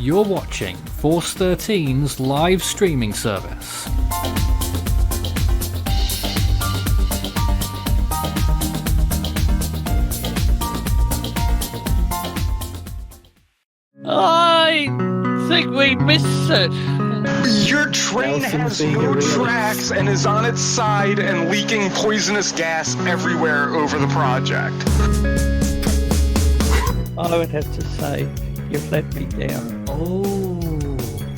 You're watching Force 13's live streaming service. I think we missed it. Your train has no tracks and is on its side and leaking poisonous gas everywhere over the project. I would have to say, you've let me down. Oh.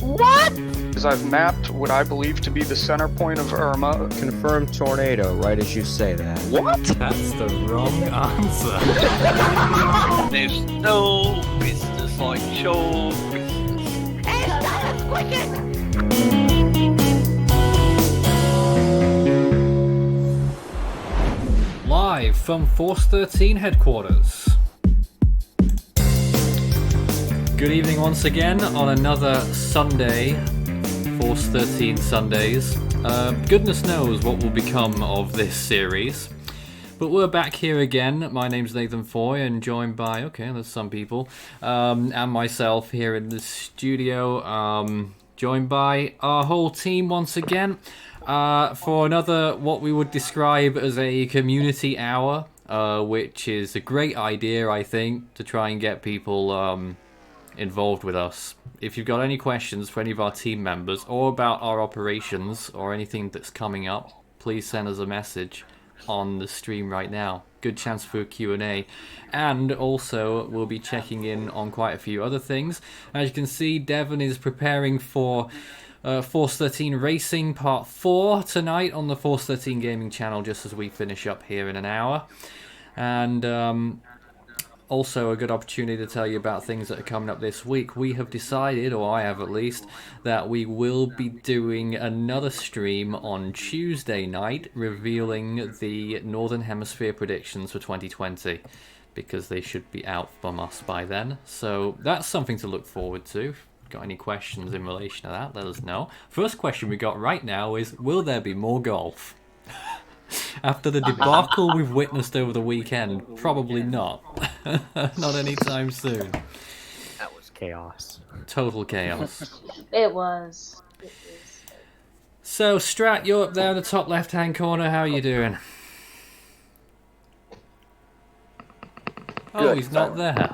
What? As I've mapped what I believe to be the center point of Irma. Confirmed tornado, right as you say that. What? That's the wrong answer. There's no business like show business. Hey, stop it, quicken! Live from Force 13 headquarters. Good evening once again on another Sunday, Force 13 Sundays. Goodness knows what will become of this series. But we're back here again. My name's Nathan Foy and joined by, okay, there's some people, and myself here in the studio, joined by our whole team once again for another, what we would describe as a community hour, which is a great idea, I think, to try and get people involved with us. If you've got any questions for any of our team members or about our operations or anything that's coming up, please send us a message on the stream right now. Good chance for a Q&A. And also we'll be checking in on quite a few other things. As you can see, Devon is preparing for Force 13 Racing Part 4 tonight on the Force 13 Gaming channel, just as we finish up here in an hour. And also a good opportunity to tell you about things that are coming up this week. We have decided, or I have at least, that we will be doing another stream on Tuesday night revealing the Northern Hemisphere predictions for 2020, because they should be out from us by then. So that's something to look forward to. Got any questions in relation to that, let us know. First question we got right now is, will there be more golf? After the debacle we've witnessed over the weekend, probably not. Not anytime soon. That was chaos. Total chaos. It was. So, Strat, you're up there in the top left-hand corner. How are you doing? Oh, Good, he's not there.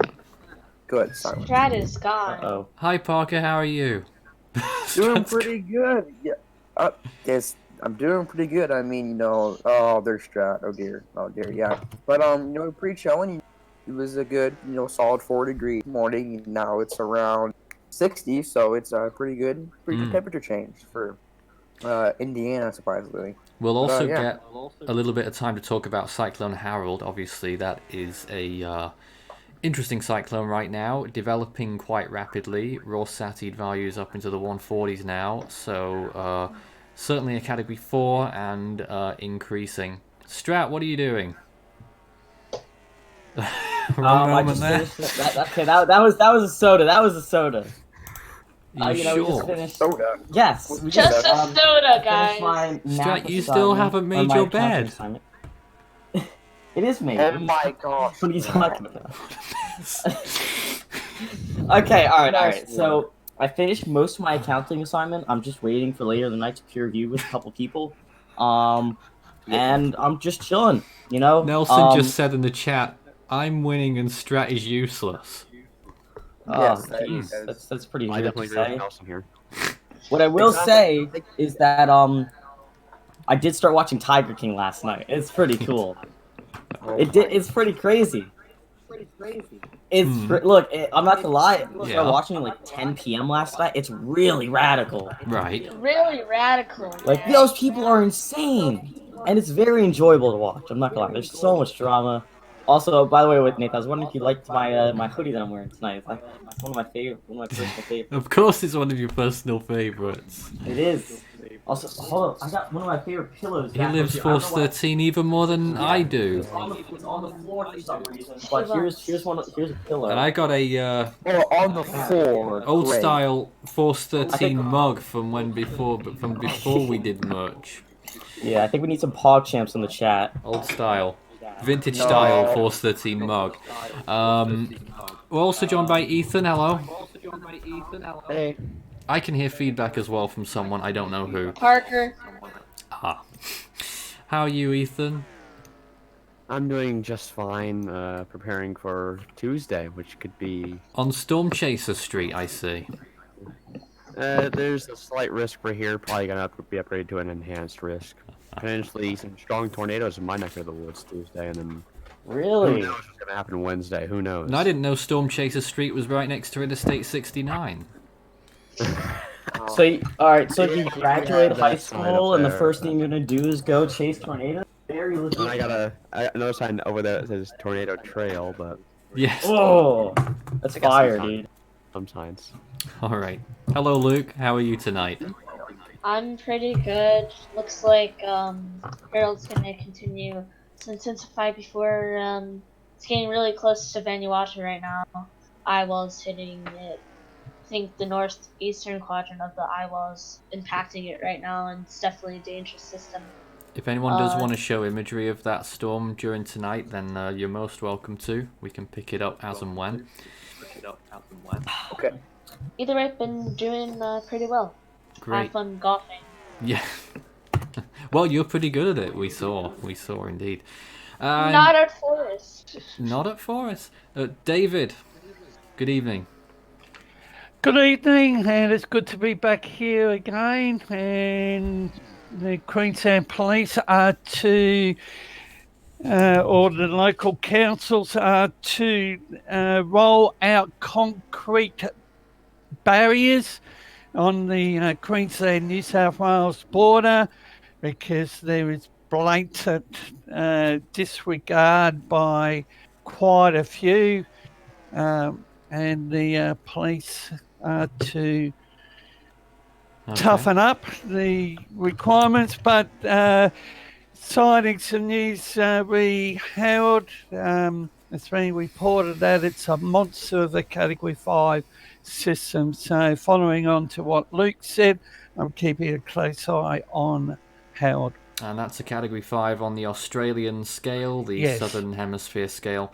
Good, Simon. Strat is gone. Oh. Hi, Parker. How are you? Doing pretty good. Yeah. Yes, I'm doing pretty good. I mean, you know, oh, there's Strat. Oh dear, yeah. But you know, pretty chilling. It was a good, you know, solid 4-degree morning. Now it's around 60, so it's a pretty good temperature change for Indiana, surprisingly. We'll also yeah. get a little bit of time to talk about Cyclone Harold. Obviously, that is a interesting cyclone right now, developing quite rapidly. Raw Satide values up into the 140s now, so certainly a Category 4 and increasing. Strat, what are you doing? I just finished that was a soda. That was a soda. You know, sure? we just finished. Soda. Yes, we Just just, a soda, guys. Strat, you still haven't made your bed. It is made. Oh my gosh. What are you talking about? Okay, alright. So I finished most of my accounting assignment. I'm just waiting for later in the night to peer review with a couple people. And I'm just chilling, you know? Nelson just said in the chat, I'm winning and Strat is useless. Yes, that's pretty I weird definitely to agree say. with Nelson here. What I will say is that I did start watching Tiger King last night. It's pretty cool. It's pretty crazy. Look, I'm not gonna lie. I started watching it like 10 p.m. last night. It's really radical. Right. Really radical. Like, those people are insane, and it's very enjoyable to watch. I'm not gonna lie. There's so much drama. Also, by the way, with Nathan, I was wondering if you liked my hoodie that I'm wearing tonight. It's like one of my personal favorites. Of course, it's one of your personal favorites. It is. Also, hold on, I got one of my favorite pillows. He lives Force 13 even more than I do. It's on the floor for some reason. But here's a pillow. And I got a on the floor. old style Force 13 mug from before we did merch. Yeah, I think we need some PogChamps in the chat. Old style. Vintage style Force 13 mug. We're also joined by Ethan. Hello. Hey. I can hear feedback as well from someone, I don't know who. Parker. Ah. How are you, Ethan? I'm doing just fine, preparing for Tuesday, which could be... On Storm Chaser Street, I see. there's a slight risk for here, probably gonna have to be upgraded to an enhanced risk. Potentially some strong tornadoes in my neck of the woods Tuesday, and then... Who Really? knows what's gonna happen Wednesday, who knows? And I didn't know Storm Chaser Street was right next to Interstate 69. So, alright, so if you graduate that high sign school up and the there. first thing you're gonna do is go chase tornadoes? Very legit. And I got another sign over there that says Tornado Trail, but Yes. Oh, that's I got fire, some dude. some signs. Alright. Hello, Luke. How are you tonight? I'm pretty good. Looks like Harold's gonna continue to intensify before it's getting really close to Vanuatu right now. Eyewall's hitting it. I think the northeastern quadrant of the eyewall's impacting it right now, and it's definitely a dangerous system. If anyone does want to show imagery of that storm during tonight, then you're most welcome to. We can pick it up as and when. Okay. Either way, I've been doing pretty well. Great. Have fun golfing. Yeah. Well, you're pretty good at it. We saw indeed. Not at Forest. Not at Forest. David. Good evening. Good evening, and it's good to be back here again. And the Queensland Police are to, or the local councils are to roll out concrete barriers on the Queensland-New South Wales border because there is blatant disregard by quite a few, and the police are to toughen up the requirements. But citing some news we held, it's been reported that it's a monster of the Category 5 system. So following on to what Luke said, I'm keeping a close eye on Harold. And that's a Category 5 on the Australian scale, the Yes. Southern Hemisphere scale.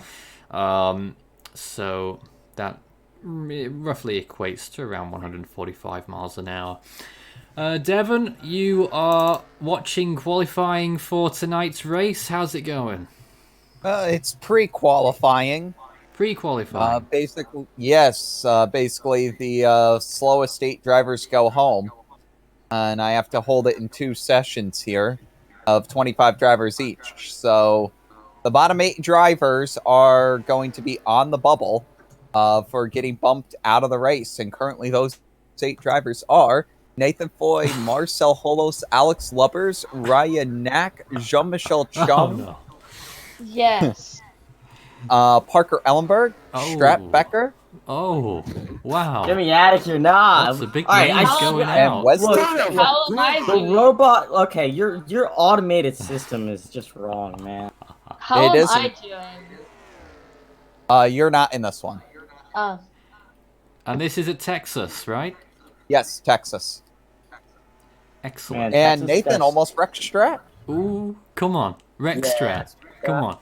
So that roughly equates to around 145 miles an hour. Devon, you are watching qualifying for tonight's race. How's it going? It's pre-qualifying. Pre-qualifying. Basically, yes. Basically, the slowest 8 drivers go home, and I have to hold it in 2 sessions here, of 25 drivers each. So, the bottom 8 drivers are going to be on the bubble for getting bumped out of the race, and currently those 8 drivers are Nathan Foy, Marcel Holos, Alex Lubbers, Raya Knack, Jean-Michel Chung, Oh, no. Yes. Parker Ellenberg, Oh. Strat Becker, Oh, wow. Get me out of here, nah. Lots of big Alright, names I- going and out. Wesley. Look, How am I the doing? robot. Okay, your automated system is just wrong, man. How It am isn't. I doing? You're not in this one. And this is at Texas, right? Yes, Texas. Excellent. Man. And Texas, Nathan that's- almost wrecked Strat. Ooh, come on. Rexstrat. Come on.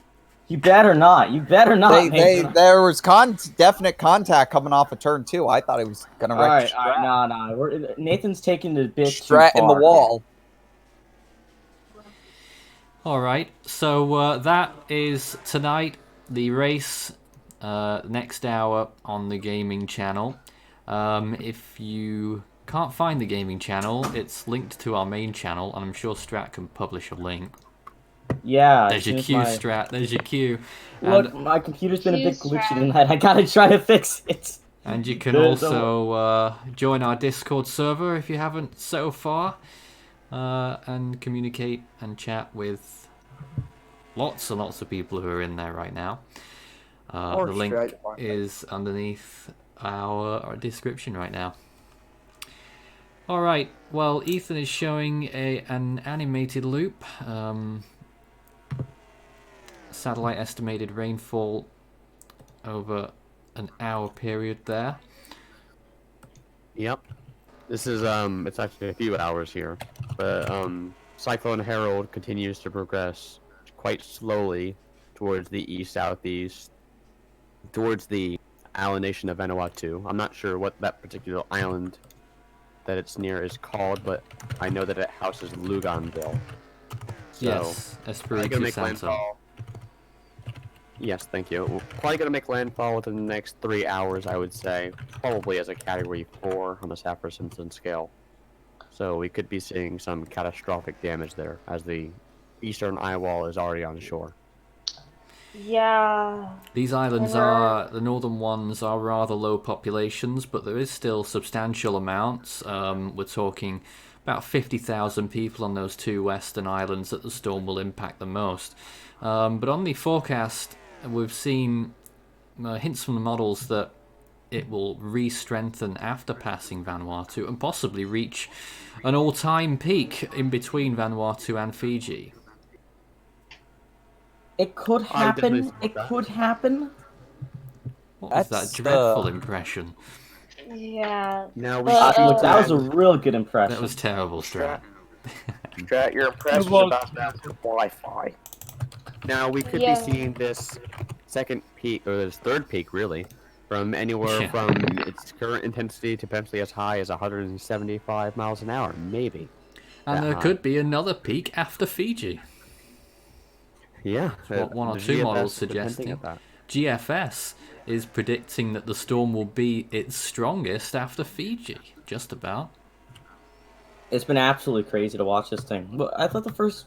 You better not. You better not. Nathan. There was definite contact coming off of turn 2. I thought he was gonna All wreck right, Strat. nah. Nathan's taking the bit Strat too in the far. wall. All right. So that is tonight, the race, next hour on the gaming channel. If you can't find the gaming channel, it's linked to our main channel, and I'm sure Strat can publish a link. Yeah. There's your as cue, soon as Strat. There's your cue. Look, And, my computer's been a bit Cue, glitchy Strat. tonight. I gotta try to fix it. and you can There's also join our Discord server if you haven't so far, and communicate and chat with lots and lots of people who are in there right now. The link is underneath our description right now. Alright, well, Ethan is showing an animated loop. Satellite estimated rainfall over an hour period there. Yep. This is it's actually a few hours here, but Cyclone Harold continues to progress quite slowly towards the east-southeast, towards the island nation of Vanuatu. I'm not sure what that particular island that it's near is called, but I know that it houses Luganville. So, Yes, probably Espiritu gonna make Santo. landfall. Yes, thank you. We're probably gonna make landfall within the next 3 hours, I would say. Probably as a Category 4 on the Saffir-Simpson scale. So we could be seeing some catastrophic damage there, as the eastern eye wall is already on shore. Yeah. These islands are, the northern ones are rather low populations, but there is still substantial amounts. We're talking about 50,000 people on those two western islands that the storm will impact the most. But on the forecast, we've seen hints from the models that it will re-strengthen after passing Vanuatu and possibly reach an all-time peak in between Vanuatu and Fiji. It could happen. It could happen. What was that dreadful impression? Yeah. Now we Look, that was a real good impression. That was terrible, Strat. Strat, your impression is about to have Wi-Fi. Now we could be seeing this second peak, or this third peak, really, from anywhere from its current intensity to potentially as high as 175 miles an hour, maybe. And there could be another peak after Fiji. Yeah. What one or two models suggesting. GFS is predicting that the storm will be its strongest after Fiji. Just about. It's been absolutely crazy to watch this thing. But I thought the first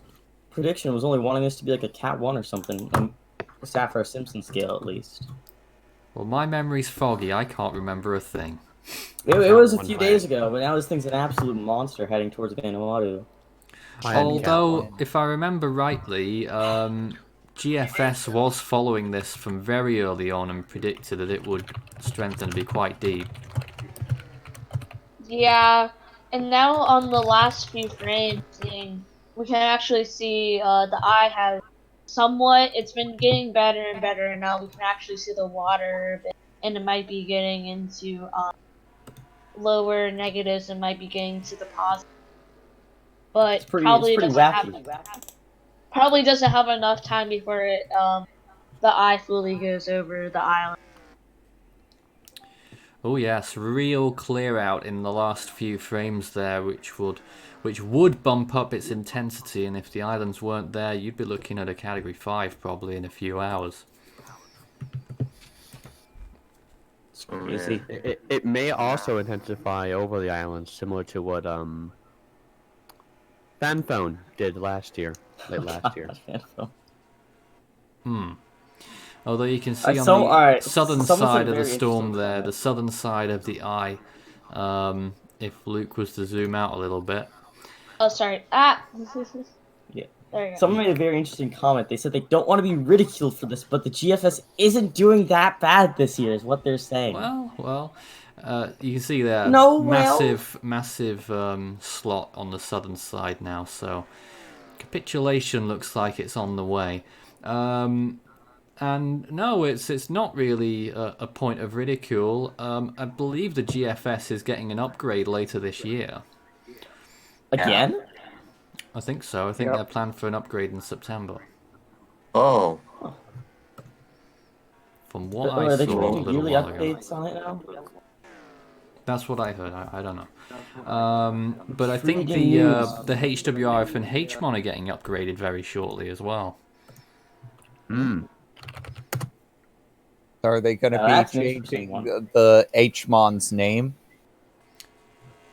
prediction was only wanting this to be like a Cat 1 or something, on the Saffir-Simpson scale at least. Well, my memory's foggy. I can't remember a thing. It was a few days ago, but now this thing's an absolute monster heading towards Vanuatu. Although, if I remember rightly, GFS was following this from very early on and predicted that it would strengthen and be quite deep. Yeah, and now on the last few frames, we can actually see the eye has somewhat, it's been getting better and better, and now we can actually see the water, and it might be getting into lower negatives and might be getting to the positive. But probably doesn't have enough time before it, the eye fully goes over the island. Oh yes, real clear out in the last few frames there, which would bump up its intensity, and if the islands weren't there, you'd be looking at a Category 5 probably in a few hours. It's crazy. It may also intensify over the islands, similar to what Fanphone did late last year. Although you can see on the southern side of the storm there, the southern side of the eye, if Luke was to zoom out a little bit. Oh, sorry. Yeah. There you go. Someone made a very interesting comment. They said they don't want to be ridiculed for this, but the GFS isn't doing that bad this year, is what they're saying. Well, you can see there, massive slot on the southern side now, so capitulation looks like it's on the way. And no, it's not really a point of ridicule. I believe the GFS is getting an upgrade later this year. Again? I think so. I think they're planned for an upgrade in September. Oh. From what I saw Are they a doing little yearly while ago. updates on it now? That's what I heard. I don't know. But I think the HWRF and HMON are getting upgraded very shortly as well. Are they going to be changing the HMON's name?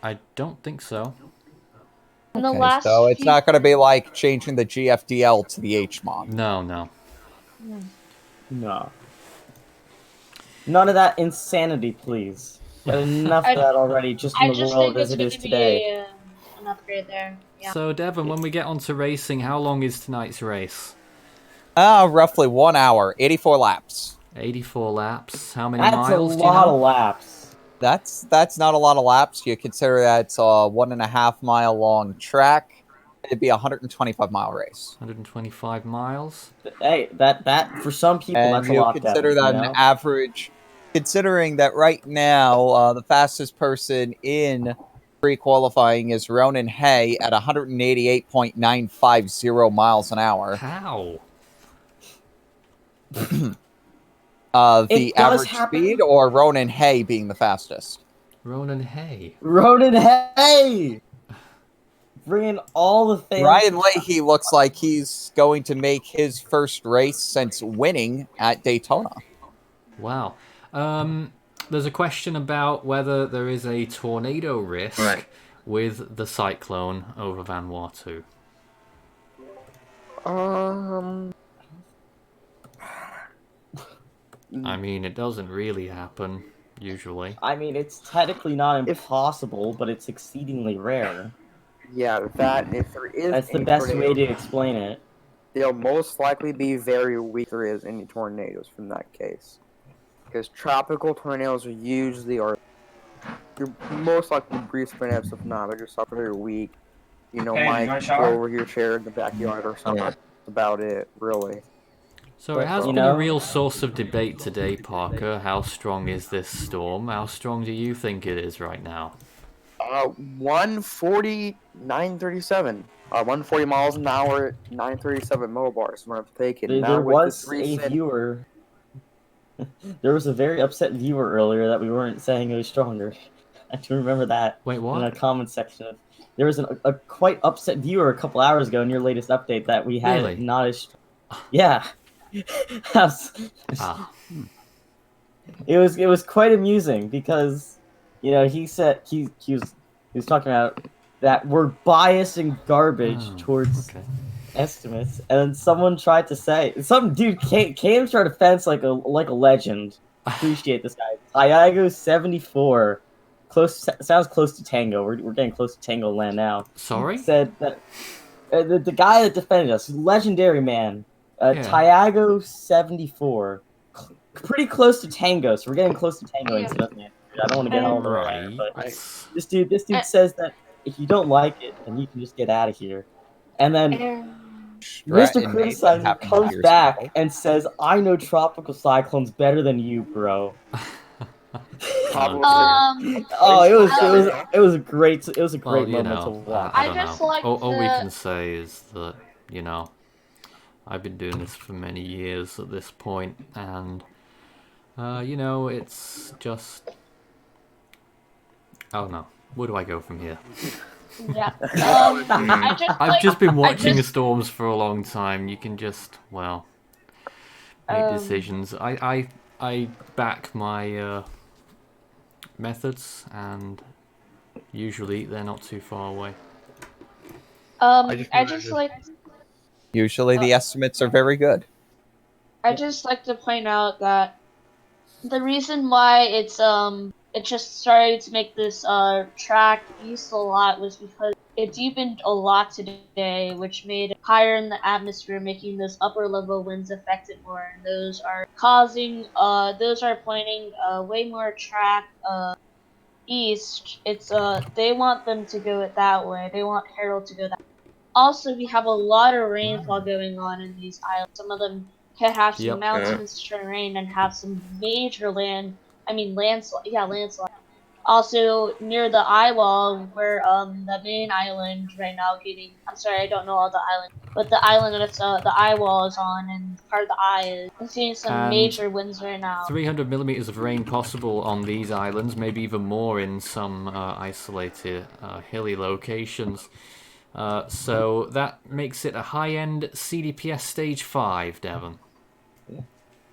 I don't think so. Okay, so it's not going to be like changing the GFDL to the HMON. No. No. None of that insanity, please. Got enough of that already, just in the world as it is today. An upgrade there. Yeah. So, Devon, when we get onto racing, how long is tonight's race? Roughly 1 hour, 84 laps. 84 laps. How many miles? That's a lot of laps. That's not a lot of laps. You consider that's a 1.5 mile long track. It'd be a 125-mile race. 125 miles. Hey, that for some people and that's a lot. You consider that an average. Considering that right now the fastest person in pre-qualifying is Ronan Hay at 188.950 miles an hour. How? The average speed or Ronan Hay being the fastest? Ronan Hay. Ronan Hay! Bringing all the fans. Ryan Leahy looks like he's going to make his first race since winning at Daytona. Wow. There's a question about whether there is a tornado risk with the cyclone over Vanuatu. I mean, it doesn't really happen, usually. I mean, it's technically not impossible, but it's exceedingly rare. Yeah, that if there is, that's the best way to explain it. They'll most likely be very weak if there is any tornadoes from that case, because tropical tornadoes are usually you're most likely brief spin-ups. If not, they're just very weak. You know, might go over your chair in the backyard or something. That's about it, really. So it has been a real source of debate today, Parker. How strong is this storm? How strong do you think it is right now? 140, 937. 140 miles an hour, 937 millibars. I'm gonna take it. There was a viewer. There was a very upset viewer earlier that we weren't saying it was stronger. I can remember that. Wait, what? In the comment section. There was a quite upset viewer a couple hours ago in your latest update that we had really? Not as. Yeah. It was quite amusing because, you know, he said he was talking about that we're biasing garbage towards estimates, and then someone tried to say, some dude came to try to fence like a legend. Appreciate this guy. Iago 74, sounds close to Tango. We're getting close to Tango land now. Sorry? Said that the guy that defended us, legendary man, Tiago 74, pretty close to Tango. So we're getting close to Tango. I don't want to get all the way, but this dude says that if you don't like it, then you can just get out of here. And then Mr. Criticizer comes back and says, "I know tropical cyclones better than you, bro." It was a great moment to watch. I don't know. All we can say is that, you know, I've been doing this for many years at this point, and you know, it's just, I don't know. Where do I go from here? Yeah. I've just been watching storms for a long time. You can just, well, make decisions. I back my methods, and usually they're not too far away. Usually the estimates are very good. I just like to point out that the reason why it just started to make this track east a lot was because it deepened a lot today, which made it higher in the atmosphere, making those upper level winds affect it more, and those are pointing way more track east. It's they want them to go it that way. They want Harold to go that way. Also, we have a lot of rainfall going on in these islands. Some of them can have some mountainous terrain and have some major landslide. Also, near the eye wall, where the main island right now I'm sorry, I don't know all the islands, but the island that the eye wall is on and part of the eye is, I'm seeing some major winds right now. 300 millimeters of rain possible on these islands, maybe even more in some isolated hilly locations. So that makes it a high-end CDPS Stage 5, Devon.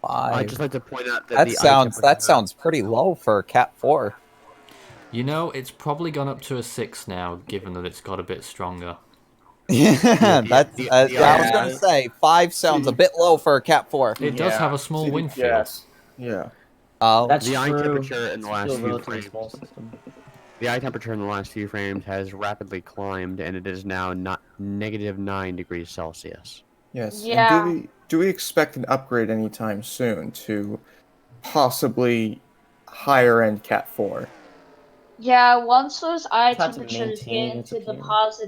5. I'd just like to point out that that sounds pretty low for Cat 4. You know, it's probably gone up to a 6 now, given that it's got a bit stronger. I was going to say, 5 sounds a bit low for a Cat 4. It does have a small wind field. Yes. Yeah. That's the eye true. temperature in the last few frames. Small system. The eye temperature in the last few frames has rapidly climbed, and it is now -9 degrees Celsius. Yes. Yeah. And do we expect an upgrade anytime soon to possibly higher end Cat 4? Yeah, once those eye Try to temperatures get maintain into its the appearance.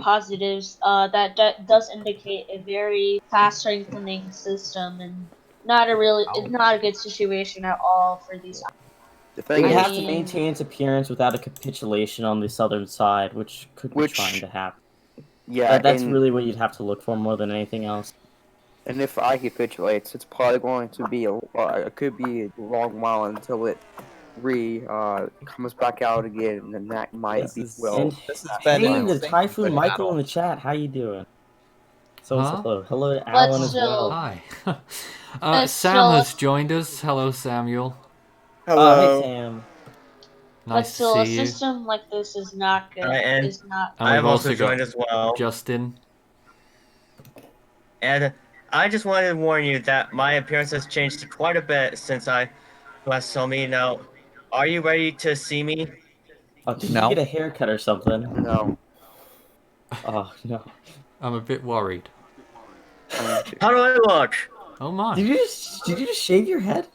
positives, that does indicate a very fast strengthening system, and it's not a good situation at all for these. We have to maintain its appearance without a capitulation on the southern side, which could be trying to happen. Yeah, That's really what you'd have to look for more than anything else. And if I capitulates, it's probably going to be it could be a long while until it comes back out again, and that might be And this has been hey, an the insane Typhoon good Michael battle. in the chat. How you doing? So Huh? hello to But Alan as still, well. Hi. But Sam still, has joined us. Hello, Samuel. Hey Sam. but Nice to still, a see you. system like this is not good. And Is not. And I've we've also also got joined as well. Justin. And I just wanted to warn you that my appearance has changed quite a bit since I last saw me. Now, are you ready to see me? Oh, did No. you get a haircut or something? no. Oh no. I'm a bit worried. How do I look? Oh my. Did you just shave your head?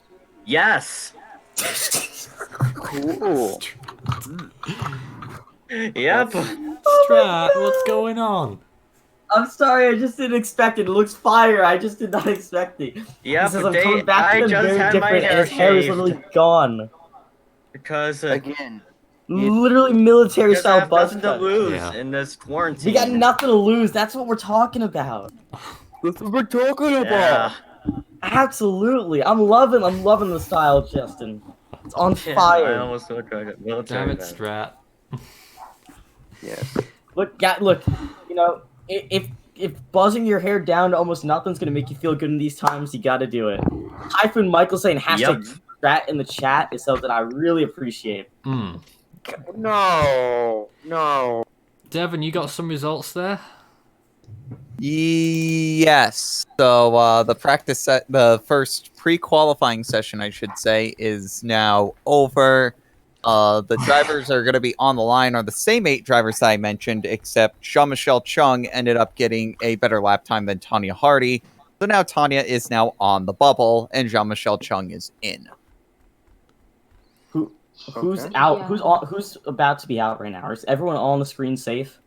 Yes. Cool. Yep. Strat, what's going on? I'm sorry, I just didn't expect it. It looks fire. I just did not expect it. He Yep. says I'm coming back I to them just very had my different, and his hair is shaved literally gone. because Again, Literally military because I style have buzz nothing to cut. lose Yeah. in this quarantine. We got nothing to lose. That's what we're talking about. that's what we're talking about. Yeah. Absolutely. I'm loving the style, Justin. It's on Yeah, I fire. almost look like a military Damn it, vet. Strat. Yes. Look, you know, if buzzing your hair down to almost nothing's gonna make you feel good in these times, you gotta do it. Typhoon Michael saying hashtag Strat in the chat is something I really appreciate. Mm. No. Devin, you got some results there? Yes. So the first pre-qualifying session, I should say, is now over. The drivers are going to be on the line are the same 8 drivers that I mentioned, except Jean-Michel Chung ended up getting a better lap time than Tanya Hardy. So now Tanya is now on the bubble, and Jean-Michel Chung is in. Who's Okay. out? Yeah. Who's about to be out right now? Is everyone on the screen safe?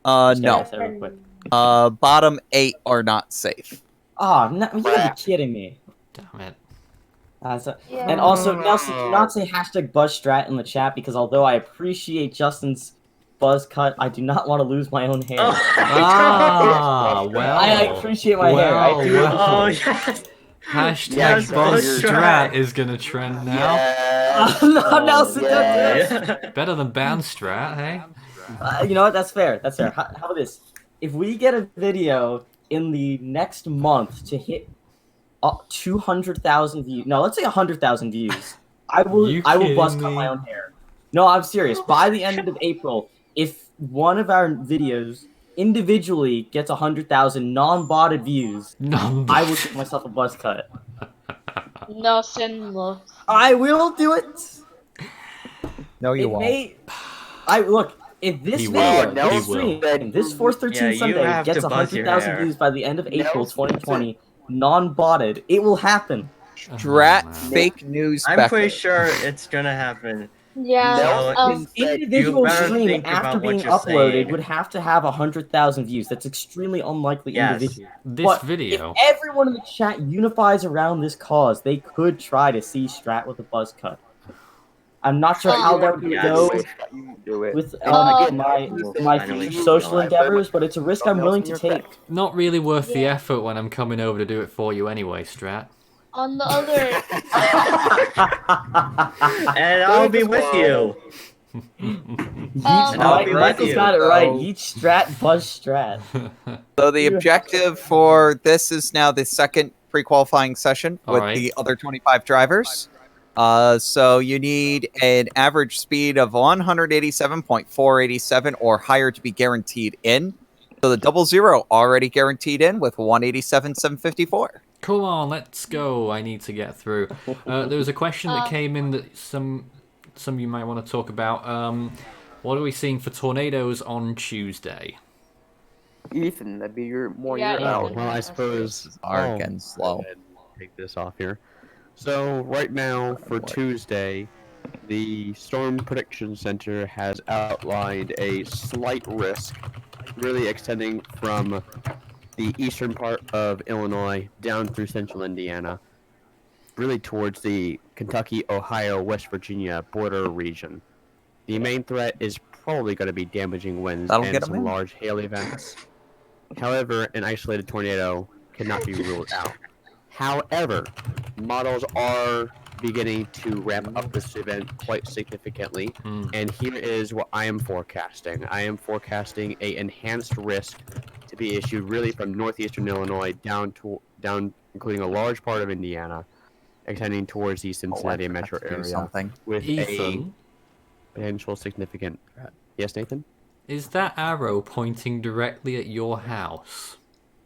No. Yes, real quick. Bottom 8 are not safe. Oh, no, you gotta be kidding me. Damn it. Yeah. And also, Nelson, do not say hashtag BuzzStrat in the chat because although I appreciate Justin's buzz cut, I do not want to lose my own hair. Ah, well. I appreciate my hair. I do. Oh, yes. Hashtag Yes, Buzz Strat. Strat is gonna trend now. No, Nelson, don't do it. Yeah. Better than Ban Strat, hey? You know what? That's fair. That's fair. How about this? If we get a video in the next month to hit 200,000 views, no, let's say 100,000 views, I will buzz cut my own hair. No, I'm serious. By the end of April, if one of our videos individually gets 100,000 non-botted views, I will give myself a buzz cut. Nelson looks. I will do it. No, you won't. If this He video, will. this He will. stream, this 413 Yeah, you Sunday have gets to buzz your 100,000 hair. views by the end of April 2020, non-botted, it will happen. Strat fake news. I'm pretty sure it's gonna happen. Yeah. So, An individual better stream think after about what being you're uploaded saying. would have to have 100,000 views. That's extremely unlikely Yes. individually. This But video. if everyone in the chat unifies around this cause, they could try to see Strat with a buzz cut. I'm not sure how that would Yes. go You do it. with again, my finally future social realize endeavors, but it's a risk I'm willing to Nelson, you're take. Not really worth the Yeah. effort when I'm coming over to do it for you anyway, Strat. On the other. And I'll be with you. I'll be with Michael's you. got it right. Yeet Strat, Buzz Strat. So the objective for this is now the second pre-qualifying session with Alright. the other 25 drivers. So you need an average speed of 187.487 or higher to be guaranteed in. So the 00 already guaranteed in with 187.754. Come on, let's go. I need to get through. There was a question that came in that some of you might want to talk about. What are we seeing for tornadoes on Tuesday? Ethan, that'd be your Yeah, Well, I suppose Arc I'll and slow. go ahead and take this off here. So right now for Tuesday, the Storm Prediction Center has outlined a slight risk, really extending from the eastern part of Illinois down through central Indiana, really towards the Kentucky, Ohio, West Virginia border region. The main threat is probably going to be damaging winds That'll and get 'em some in. large hail events. However, an isolated tornado cannot be ruled out. However, models are beginning to ramp up this event quite significantly, and here is what I am forecasting. I am forecasting a enhanced risk to be issued really from northeastern Illinois down, including a large part of Indiana, extending towards the Cincinnati metro area with Ethan? a potential significant threat. Yes, Nathan? Is that arrow pointing directly at your house?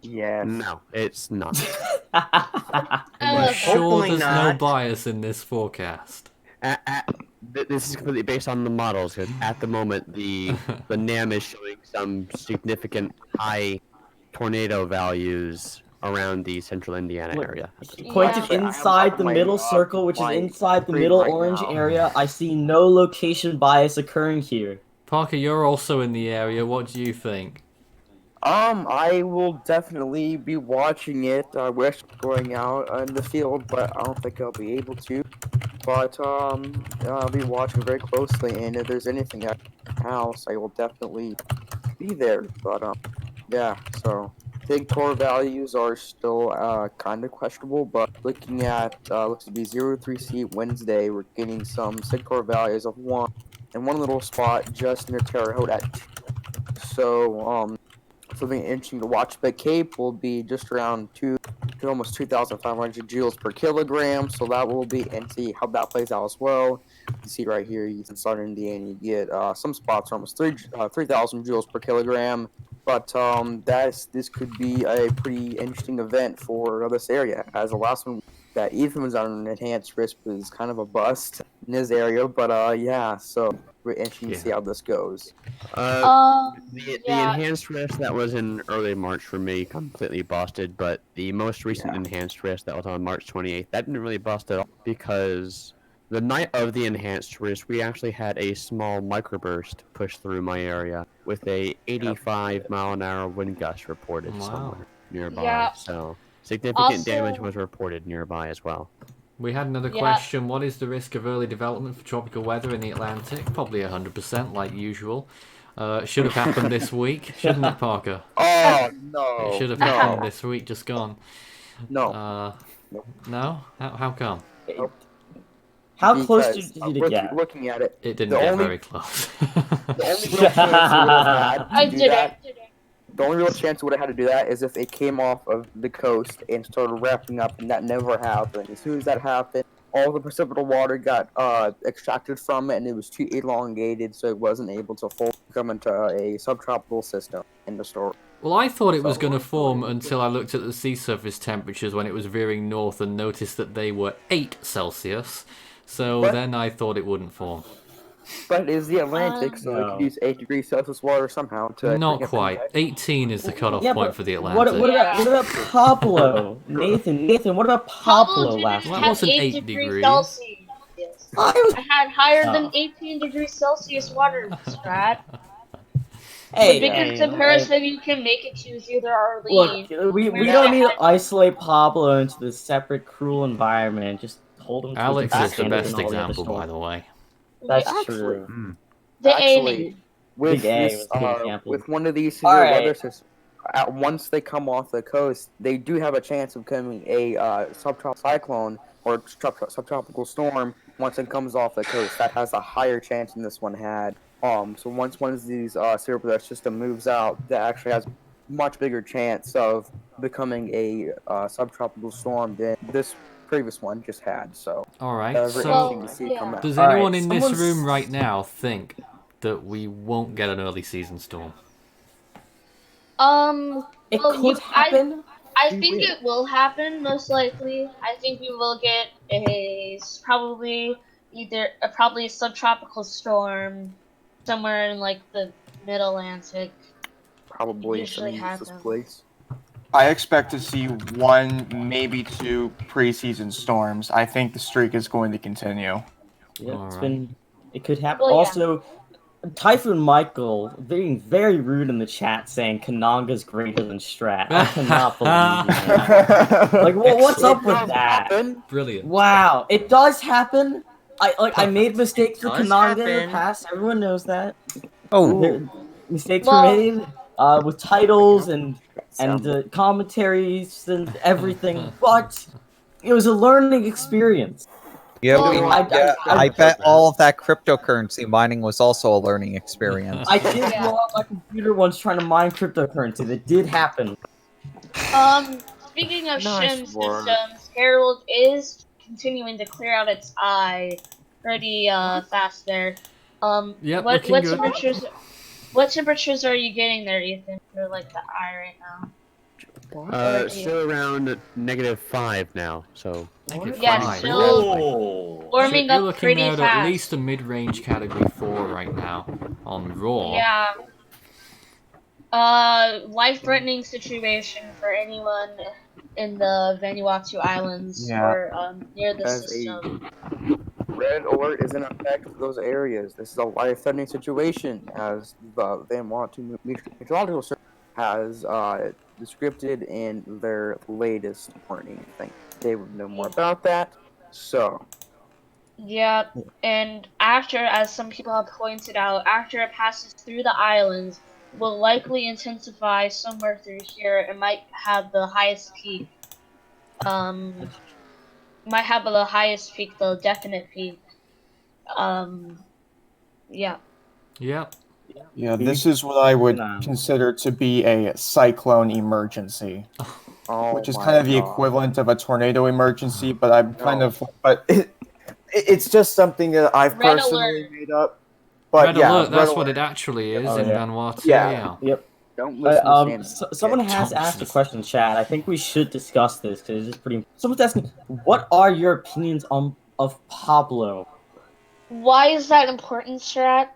Yes. No, it's not. Are you sure Hopefully there's no not. bias in this forecast? This is completely based on the models, because at the moment the NAM is showing some significant high tornado values around the central Indiana area. Pointed Yeah. inside the middle circle, which is inside the middle orange area. I see no location bias occurring here. Parker, you're also in the area. What do you think? I will definitely be watching it. I wish going out in the field, but I don't think I'll be able to. But I'll be watching very closely, and if there's anything at the house, I will definitely be there. But yeah. So big core values are still kind of questionable, but looking at looks to be 0-3C Wednesday, we're getting some sig core values of 1 and one little spot just near Terre Haute at 2. So something interesting to watch. But Cape will be just around almost 2,500 joules per kilogram. So that will be, and see how that plays out as well. You can see right here, in southern Indiana, you get some spots are almost 3,000 joules per kilogram. But this could be a pretty interesting event for this area, as the last one that Ethan was on an enhanced risk was kind of a bust in his area. But yeah, so we're interesting to see how this goes. The enhanced risk that was in early March for me completely busted, but the most recent enhanced risk that was on March 28th, that didn't really bust at all, because the night of the enhanced risk, we actually had a small microburst push through my area with a 85-mile-an-hour wind gust reported somewhere nearby. Yeah. So significant Also- damage was reported nearby as well. We had another question. What is the risk of early development for tropical weather in the Atlantic? Probably 100%, like usual. Should have happened this week, shouldn't it, Parker? Oh no! It should have happened this week, just gone. No. No? How come? How close Because, did it get? Looking at it, It didn't get very close. the only real chance it would have had I to do did that. it. The only real chance it would have had to do that is if it came off of the coast and started wrapping up, and that never happened. As soon as that happened, all the precipitable water got extracted from it, and it was too elongated, so it wasn't able to fully come into a subtropical system in the story. Well, I thought it was going to form until I looked at the sea surface temperatures when it was veering north and noticed that they were 8 Celsius. So then I thought it wouldn't form. But it is the Atlantic, so it could use 8 degrees Celsius water somehow to... Not quite. 18 is the cutoff Yeah, point but for the Atlantic. What about Pablo? Nathan, what about Pablo last Well, that year? wasn't 8 degrees. Celsius. I had higher than Oh. 18 degrees Celsius water, Strat. Hey, The biggest comparison you can make it to is either Arlene. Look, we don't need to isolate Pablo into this separate cruel environment. Just hold him to Alex his is the standards best and all the other example, stuff. by the way. That's Actually, true. The Actually, alien. with Big A this, was a good example. with one of these severe Alright. weather systems, once they come off the coast, they do have a chance of becoming a subtropical cyclone or subtropical storm. Once it comes off the coast, that has a higher chance than this one had. So once one of these severe weather system moves out, that actually has much bigger chance of becoming a subtropical storm than this previous one just had. So Alright, very so interesting to see it come out. does Alright, anyone in this someone's- room right now think that we won't get an early season storm? It well, could happen. I think it will happen, most likely. I think we will get probably a subtropical storm somewhere in like the mid-Atlantic. Probably usually some useless happen. place. I expect to see 1, maybe 2 preseason storms. I think the streak is going to continue. Yeah, Alright. It could happen. Well, yeah. Also, Typhoon Michael being very rude in the chat, saying Kananga's greater than Strat. I cannot believe that. Like, what's up with that? Brilliant. Wow, it does happen. I made mistakes with Does Kananga in the happen. past. Everyone knows that. Oh, Mistakes Well- were made. with titles and commentaries and everything, but it was a learning experience. Yeah, Well, I bet all of that cryptocurrency mining was also a learning experience. I did blow up my computer once trying to mine cryptocurrency. That did happen. Speaking of Nice shim work. systems, Harold is continuing to clear out its eye pretty fast there. Yep, what looking good. temperatures are you getting there, Ethan, for like the eye right now? Still around -5 now, so. Yeah, Fine. still warming You're up looking pretty at fast. least a mid-range category 4 right now on raw. Yeah. Life-threatening situation for anyone in the Vanuatu Islands or near the As system. Red alert is in effect for those areas. This is a life-threatening situation, as the Vanuatu Meteorological Service has descripted in their latest warning. I think they would know more about that. So, Yeah, and after, as some people have pointed out, after it passes through the islands, will likely intensify somewhere through here. It might have the highest peak. Might have the highest peak, the definite peak. Yeah. Yep. Yeah, this is what I would consider to be a cyclone emergency, which is kind of the equivalent of a tornado emergency. But I'm kind of, it's just something that I've Red personally alert. made up. But Red yeah, alert, that's red what alert. it actually is in Vanuatu. Yeah. Yep. don't listen to Sam. Someone has asked a question in chat. I think we should discuss this because it's pretty. Someone's asking, what are your opinions of Pablo? Why is that important, Strat?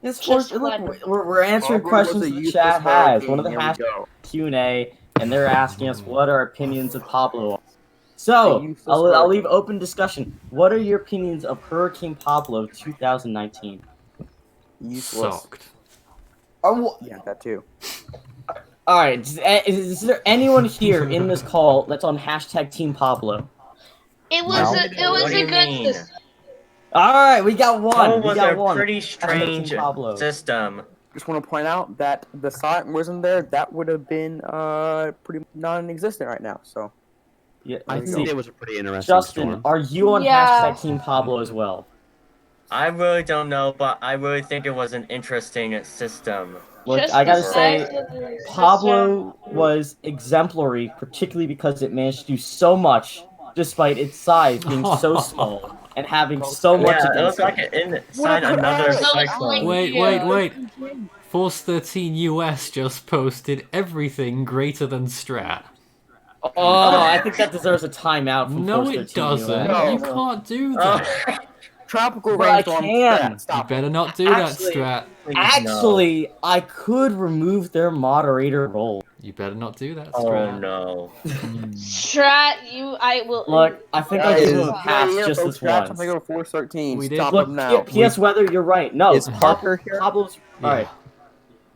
We're answering questions the chat has. One of the hashtags Q&A, and they're asking us what our opinions of Pablo are. So, I'll leave open discussion. What are your opinions of Hurricane Pablo 2019? Useless. Sucked. Yeah, that too. Alright, is there anyone here in this call that's on hashtag Team Pablo? It was a good system. Alright, we got one. Oh, We was got a one. pretty strange system. Just want to point out that the siren wasn't there. That would have been pretty non-existent right now. So. Yeah, I think it was a pretty interesting Justin, storm. are you on hashtag Team Pablo as well? I really don't know, but I really think it was an interesting system. Look, I gotta say, Pablo was exemplary, particularly because it managed to do so much, despite its size being so small and having so much Yeah, it against was like inside another cyclone. Wait. Force 13 US just posted everything greater than Strat. Oh, I think that deserves a timeout from No, Force it 13 doesn't. US. You can't do that. Tropical But I rainstorm. can. You better not do that, Strat. Actually, I could remove their moderator role. You better not do that, Strat. Oh no. Strat, I will. Look, I think I'll give him a pass just this once. I'm gonna go Force 13. We did. Stop Look, him now. PS Weather, you're right. No, Is Parker here? Pablo's alright.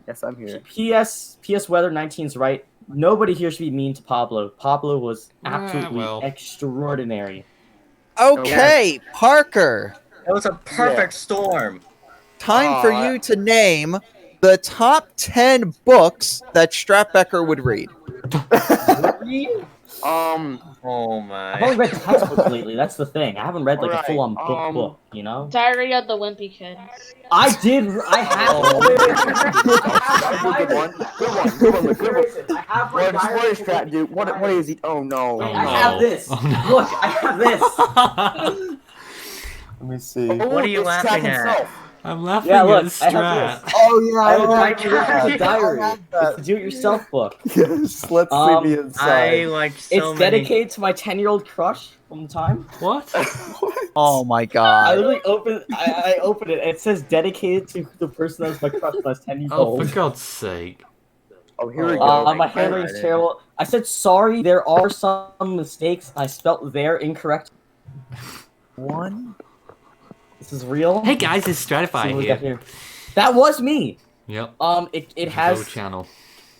Yes, I'm here. PS Weather 19's right. Nobody here should be mean to Pablo. Pablo was absolutely extraordinary. Okay, Parker. It was a perfect storm. Time for you to name the top 10 books that Stratbecker would read. Oh my. I've only read textbooks lately. That's the thing. I haven't read like a full-on book. You know. Diary of the Wimpy Kid. I did. I have. Good one. What is Strat, dude? What is he? Oh no. I have this. Look, I have this. Let me see. What are you laughing at? I'm laughing Yeah, look, at I have Strat. this. Oh yeah, It's a diary. It's a do-it-yourself book. Yes, let's see the inside. I like so It's dedicated to my 10-year-old crush from the time. What? Oh my I god. literally I opened it. It says dedicated to the person that was my crush when I was 10 years Oh, old. for God's sake. Oh, here we go. My handwriting's terrible. I said sorry. There are some mistakes. I spelt there incorrect. One. This is real. Hey guys, it's Stratify here. That was me. Yep. It has channel.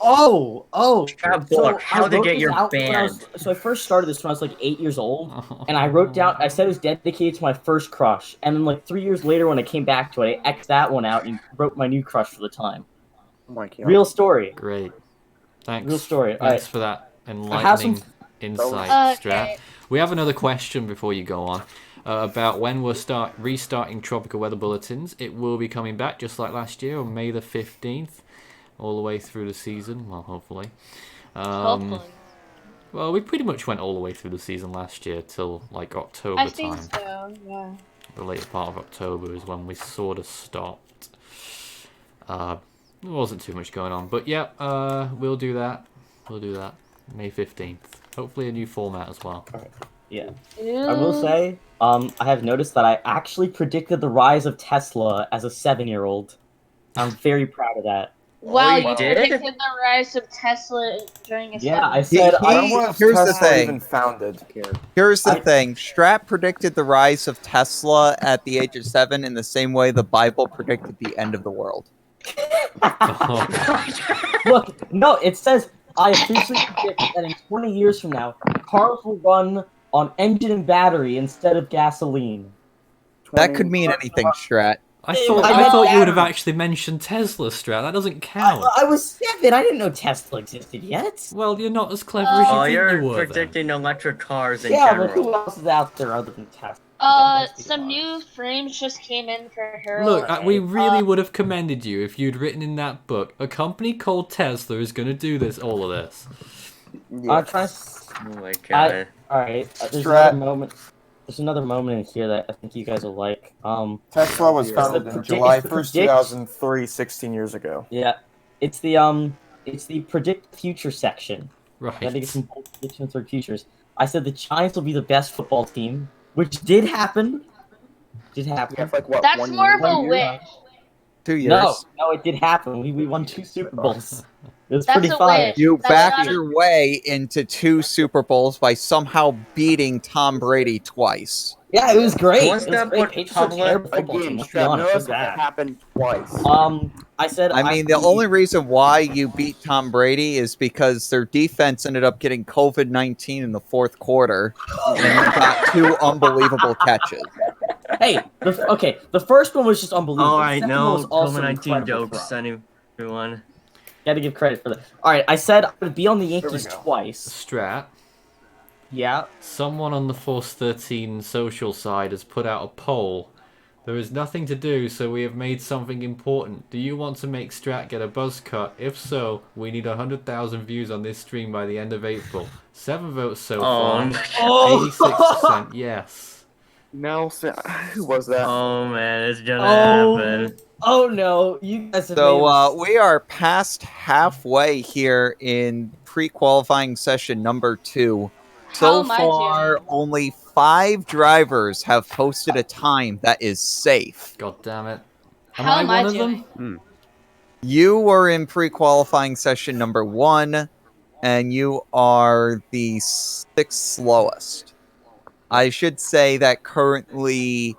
Oh. How to get your band. So I first started this when I was like 8 years old, and I wrote down. I said it was dedicated to my first crush, and then like 3 years later, when I came back to it, I X'd that one out and wrote my new crush for the time. Oh my God. Real story. Great. Thanks. Real story. Thanks for that enlightening insight, Strat. We have another question before you go on about when we'll start restarting tropical weather bulletins. It will be coming back just like last year on May the 15th, all the way through the season. Well, hopefully. Hopefully. Well, we pretty much went all the way through the season last year till like October I think time. so, yeah. The later part of October is when we sort of stopped. There wasn't too much going on, but yeah, we'll do that. We'll do that. May 15th. Hopefully a new format as well. Yeah. I will say, I have noticed that I actually predicted the rise of Tesla as a 7-year-old. I'm very proud of that. Wow, you you did? predicted the rise of Tesla during a Yeah, I He- said he- When was here's the Tesla thing. even founded? Here's the thing. Strat predicted the rise of Tesla at the age of 7 in the same way the Bible predicted the end of the world. Look, no, it says I officially predict that in 20 years from now, cars will run on engine and battery instead of gasoline. That could mean anything, Strat. I I thought meant you would have battery. actually mentioned Tesla, Strat. That doesn't count. I was 7. I didn't know Tesla existed yet. Well, you're not as clever as you Oh, think you're you were. Then. predicting electric cars in Yeah, general. but who else is out there other than Tesla? Some new frames just came in for Harold. Look, we really would have commended you if you'd written in that book, a company called Tesla is going to do all of this. I'm trying to... Oh my god. Alright, there's another moment in here that I think you guys will like. Tesla was founded in July 1st, 2003, 16 years ago. Yeah, it's the predict the future section. Right. I think it's some bold predictions for futures. I said the Giants will be the best football team, which did happen. Yeah, like what? That's 1 more year? of a 1 year? wish. 2 years. No, it did happen. We won 2 Super Bowls. It was That's pretty a fire. wish. You That's backed not a- your way into 2 Super Bowls by somehow beating Tom Brady twice. Yeah, it was great. Wasn't It was that great. what Patriots are a Pablo- terrible football team. Again, Let's be Strap, honest. notice Look that at that. happened twice. I said. I mean, the only reason why you beat Tom Brady is because their defense ended up getting COVID-19 in the 4th quarter, and you got 2 unbelievable catches. Hey, the first one was just unbelievable. Alright, The second one no was also COVID-19 incredible jokes, for us. everyone. Gotta give credit for that. Alright, I said I would be on the Yankees twice. Strat, Yeah. someone on the Force 13 social side has put out a poll. There is nothing to do, so we have made something important. Do you want to make Strat get a buzz cut? If so, we need 100,000 views on this stream by the end of April. 7 votes so far. 86% yes. Nelson, who was that? Oh man, it's gonna Oh. happen. Oh no, you guys have made So a we are past halfway here in pre-qualifying session number 2. How So am I far, doing? only 5 drivers have posted a time that is safe. God damn it. How am I one of doing? them? You were in pre-qualifying session number 1, and you are the 6th slowest. I should say that currently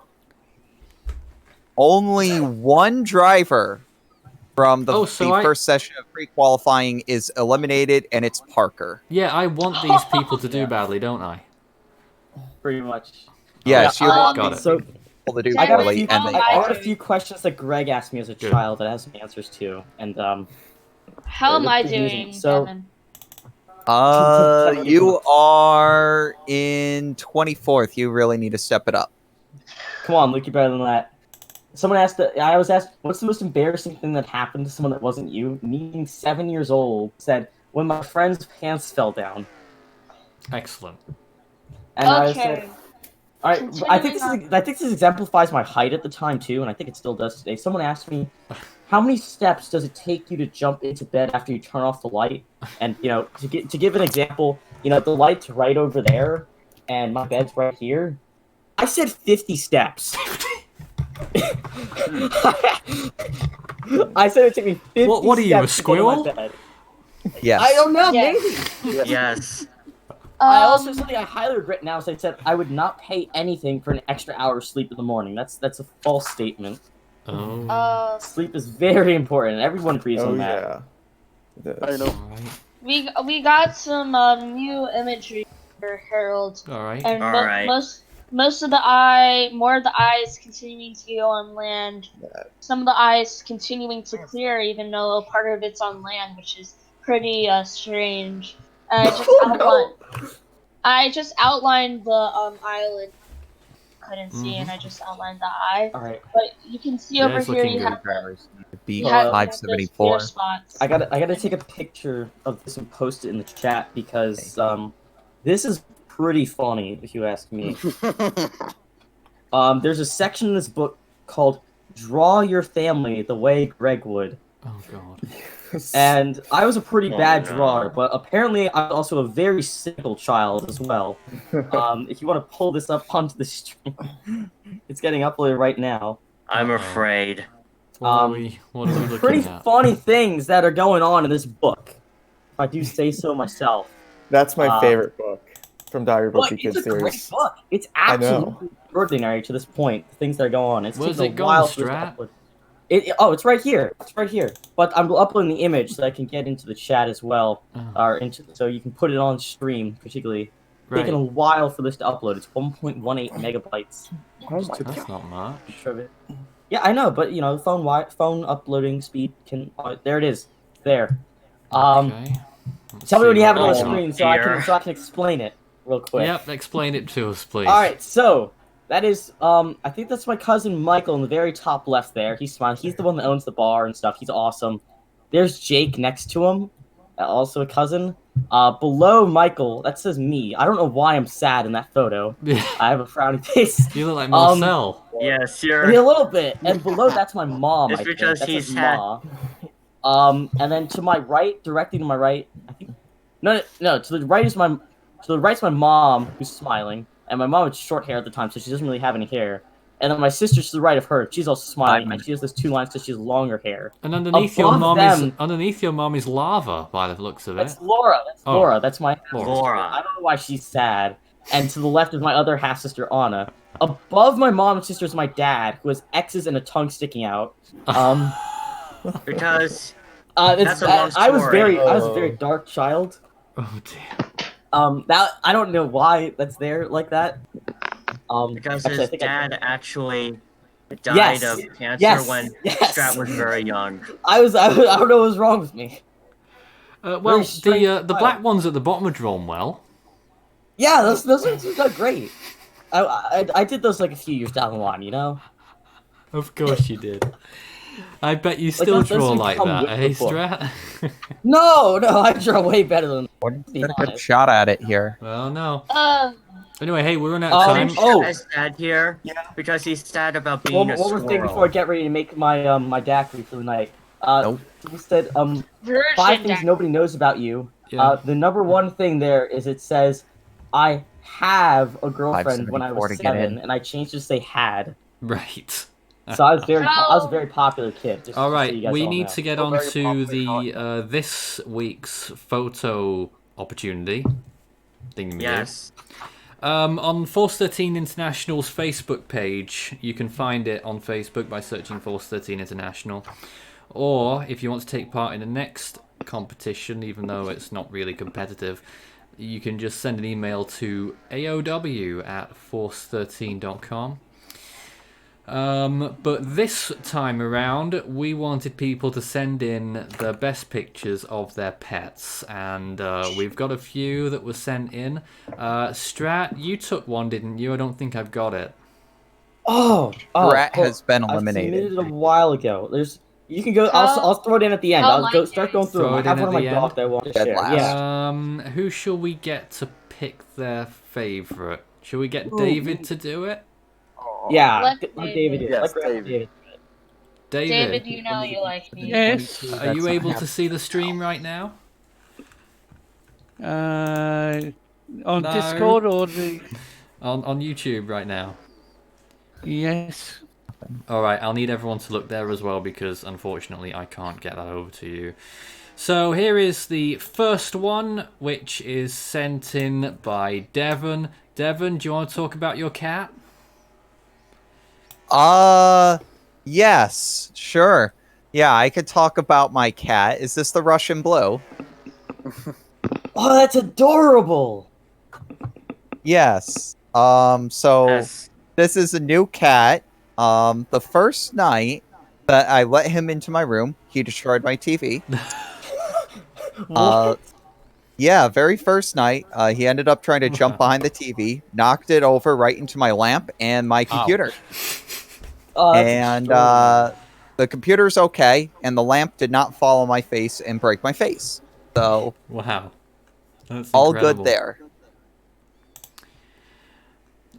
only 1 driver from the first session of pre-qualifying is eliminated, and it's Parker. Yeah, I want these people to do badly, don't I? pretty much. Yes, you want got these it. So people to do I got, a badly, few, and they I are. got a few questions that Greg asked me as a Good. child that I have some answers to, and How am they're I confusing. doing, So- Devin? You are in 24th. You really need to step it up. come on, Luke, you're better than that. Someone asked, I was asked, what's the most embarrassing thing that happened to someone that wasn't you? Me, being 7 years old, said, when my friend's pants fell down. Excellent. And I Okay. said, all right, I think this exemplifies my height at the time too, and I think it still does today. Someone asked me, how many steps does it take you to jump into bed after you turn off the light? And to give an example, the light's right over there, and my bed's right here. I said 50 steps. I said it took me 50 What are you, a steps to go to my squirrel? bed. Yes. I don't know, Yes. maybe. Yes. I also something I highly regret now is I said I would not pay anything for an extra hour of sleep in the morning. That's a false statement. Oh. Sleep is very important. Everyone agrees Oh on that. yeah. I know. Alright. We got some new imagery for Harold, Alright. and Alright. most of more of the eyes continuing to go on land. Some of the eyes continuing to clear, even though a part of it's on land, which is pretty strange. I just I just outlined the island. Couldn't see, and I just outlined the eye. All right. But you can see over it's here looking you good. have Beat you have 574. those clear spots. I gotta take a picture of this and post it in the chat because this is pretty funny if you ask me. There's a section in this book called "Draw Your Family the Way Greg Would." Oh god. And I was a pretty bad no. drawer, but apparently I'm also a very cynical child as well. If you want to pull this up onto the stream, it's getting uploaded right now. I'm afraid. What are we looking Pretty at? funny things that are going on in this book, if I do say so myself. That's my favorite book from Diary Book Look, Kids it's a series. great book. It's absolutely extraordinary to this point. The things that are going on. It's Where's taken it a gone, while for this to Strat? upload. It's right here. It's right here. But I'm uploading the image so I can get into the chat as well, so you can put it on stream. Particularly, Right. taken a while for this to upload. It's 1.18 megabytes. Oh my That's god. not much. Yeah, I know, but you know, phone uploading speed can. There it is. There. Okay. Tell me when you have it on the what screen else. so I can explain it real quick. Yep, explain it to us, please. All right, so that is I think that's my cousin Michael in the very top left there. He's smiling. He's the one that owns the bar and stuff. He's awesome. There's Jake next to him, also a cousin. Below Michael, that says me. I don't know why I'm sad in that photo. I have a frowny face. You look like Marcel. Yes, A you're. little bit. And below that's my mom. It's I think. because That he's says had- Ma. And then to my right, directly to my right, I think. No. To the right's my mom who's smiling, and my mom had short hair at the time, so she doesn't really have any hair. And then my sister's to the right of her. She's also smiling, and she has those two lines because she has longer hair. And underneath your mom is lava, by the looks of it. That's Laura. Laura. That's my Laura. I don't know why she's sad. And to the left is my other half sister Anna. Above my mom and sister is my dad, who has X's and a tongue sticking out. Because That's a long I was story. I was a very dark child. Oh dear. That I don't know why that's there like that. Because actually, I his think dad actually died of cancer when Strat was very young. I don't know what was wrong with me. Well, the black ones at the bottom are drawn well. Yeah, those are great. I did those like a few years down the line, you know. Of course you did. I bet you still draw like that, eh, Strat? No, I draw way better than. Get a good shot at it here. Well, no. Anyway, hey, we're running out of time. Is sad here because he's sad about being one a more thing before I get ready to make my my daiquiri for the night. He said 5 things nobody knows about you. Yeah. The number one thing there is it says I have a girlfriend when I was 7, and I changed it to say had. Right. So I was a very popular kid. All right, we need to get on to the this week's photo opportunity. Yes. On Force 13 International's Facebook page, you can find it on Facebook by searching Force 13 International. Or if you want to take part in the next competition, even though it's not really competitive, you can just send an email to aow@force13.com. But this time around, we wanted people to send in the best pictures of their pets, and we've got a few that were sent in. Strat, you took one, didn't you? I don't think I've got it. Strat has been eliminated. I submitted it a while ago. You can go. I'll throw it in at the end. I'll start going through them. I have one of my dogs that I want to share. Yeah. Who shall we get to pick their favorite? Shall we get David to do it? Yeah, Let David. Yes, David. David, you know you like me. Yes. Are you able to see the stream right now? On No. Discord or the... On YouTube right now. Yes. Alright, I'll need everyone to look there as well because unfortunately I can't get that over to you. So here is the first one, which is sent in by Devon. Devon, do you want to talk about your cat? Yes, sure. Yeah, I could talk about my cat. Is this the Russian Blue? Oh, that's adorable. Yes. So Yes. this is a new cat. The first night that I let him into my room, he destroyed my TV. Yeah, very first night, he ended up trying to jump behind the TV, knocked it over right into my lamp and my computer. Oh, that's And extraordinary. the computer's okay, and the lamp did not fall on my face and break my face. So Wow. That's all incredible. good there.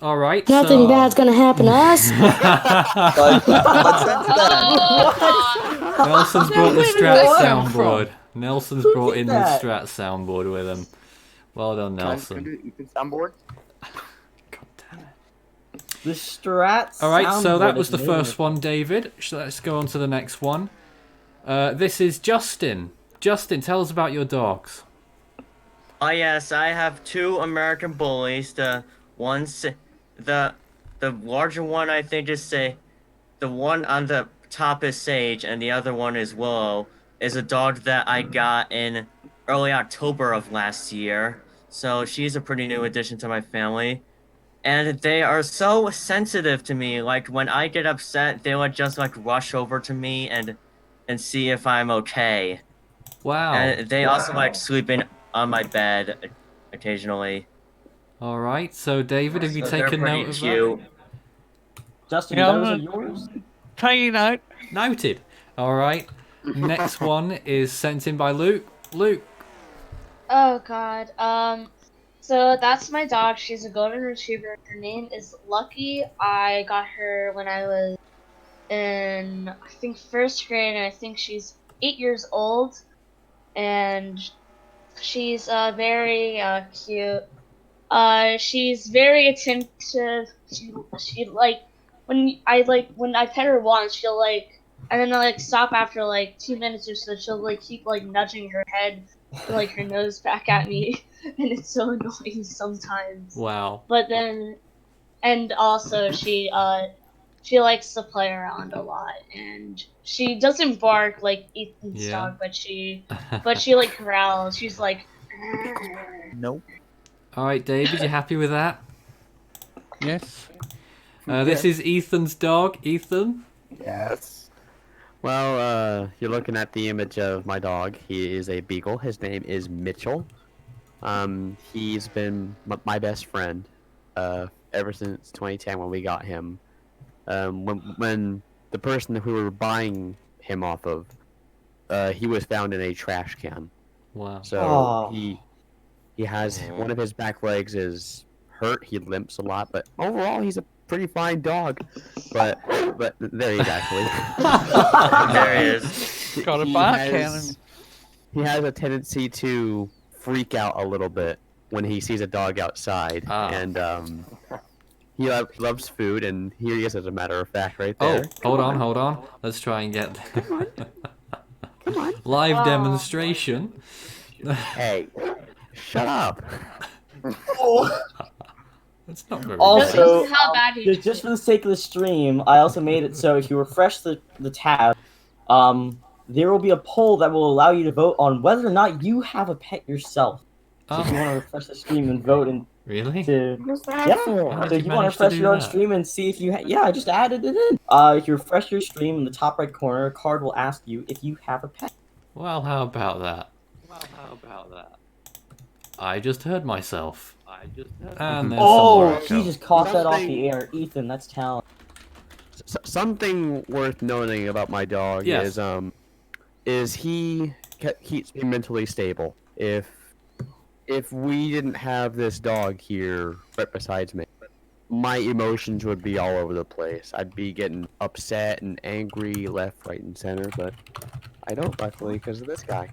All right. Nothing bad's gonna happen to us. But let's end that. Nelson's brought the Where did Strat that come soundboard. Nelson's Who brought did in that? the Strat soundboard with him. Well done, Nelson. Ethan's soundboard. God damn it. The Strat. All right, so that soundboard was is the amazing. first one, David. Let's go on to the next one. This is Justin. Justin, tell us about your dogs. Oh yes, I have 2 American bullies. The larger one I think is the one on the top is Sage, and the other one is Willow. Is a dog that I got in early October of last year. So she's a pretty new addition to my family. And they are so sensitive to me. Like when I get upset, they would just like rush over to me and see if I'm okay. Wow. And they also like sleeping on my bed occasionally. All right, so David, have you So they're taken pretty note of cute. Justin, Yeah, those I'm are yours? Taking note. that? Noted. All right. Next one is sent in by Luke. Luke. Oh God. So that's my dog. She's a golden retriever. Her name is Lucky. I got her when I was in, I think, first grade, and I think she's 8 years old. And she's very cute. She's very attentive. She like when I pet her once, she'll like, and then like stop after like 2 minutes or so. She'll like keep like nudging her head, like her nose back at me, and it's so annoying sometimes. Wow. But then, and also she likes to play around a lot, and she doesn't bark like Ethan's Yeah. dog, but she like growls. She's like. Nope. All right, David, you happy with that? Yes. This is Ethan's dog. Ethan. Yes. Well, you're looking at the image of my dog. He is a beagle. His name is Mitchell. He's been my best friend ever since 2010 when we got him. When the person who we were buying him off of, he was found in a trash can. Wow. So Oh. he has one of his back legs is hurt. He limps a lot, but overall he's a pretty fine dog. But there he is actually. There he is. Got a He bark has- cannon. He has a tendency to freak out a little bit when he sees a dog outside, and he loves food. And here he is, as a matter of fact, right Oh, there. hold on. Let's try and get live demonstration. Hey, shut up. That's not very Also, This is how bad he just for the sake of the stream, I also made it so if you refresh the tab, there will be a poll that will allow you to vote on whether or not you have a pet yourself. So if you want to refresh the stream and vote and Really? What's that yeah. for? How did So you if you want to manage to refresh do your own that? stream and see if you yeah, I just added it in. If you refresh your stream in the top right corner, a card will ask you if you have a pet. Well, how about that? I just heard myself. And there's some Oh, more he echo. just caught that off Something- the air. Ethan, that's talent. Something worth noting about my dog Yes. is he keeps me mentally stable. If we didn't have this dog here right beside me, my emotions would be all over the place. I'd be getting upset and angry left, right, and center, but I don't, luckily, because of this guy.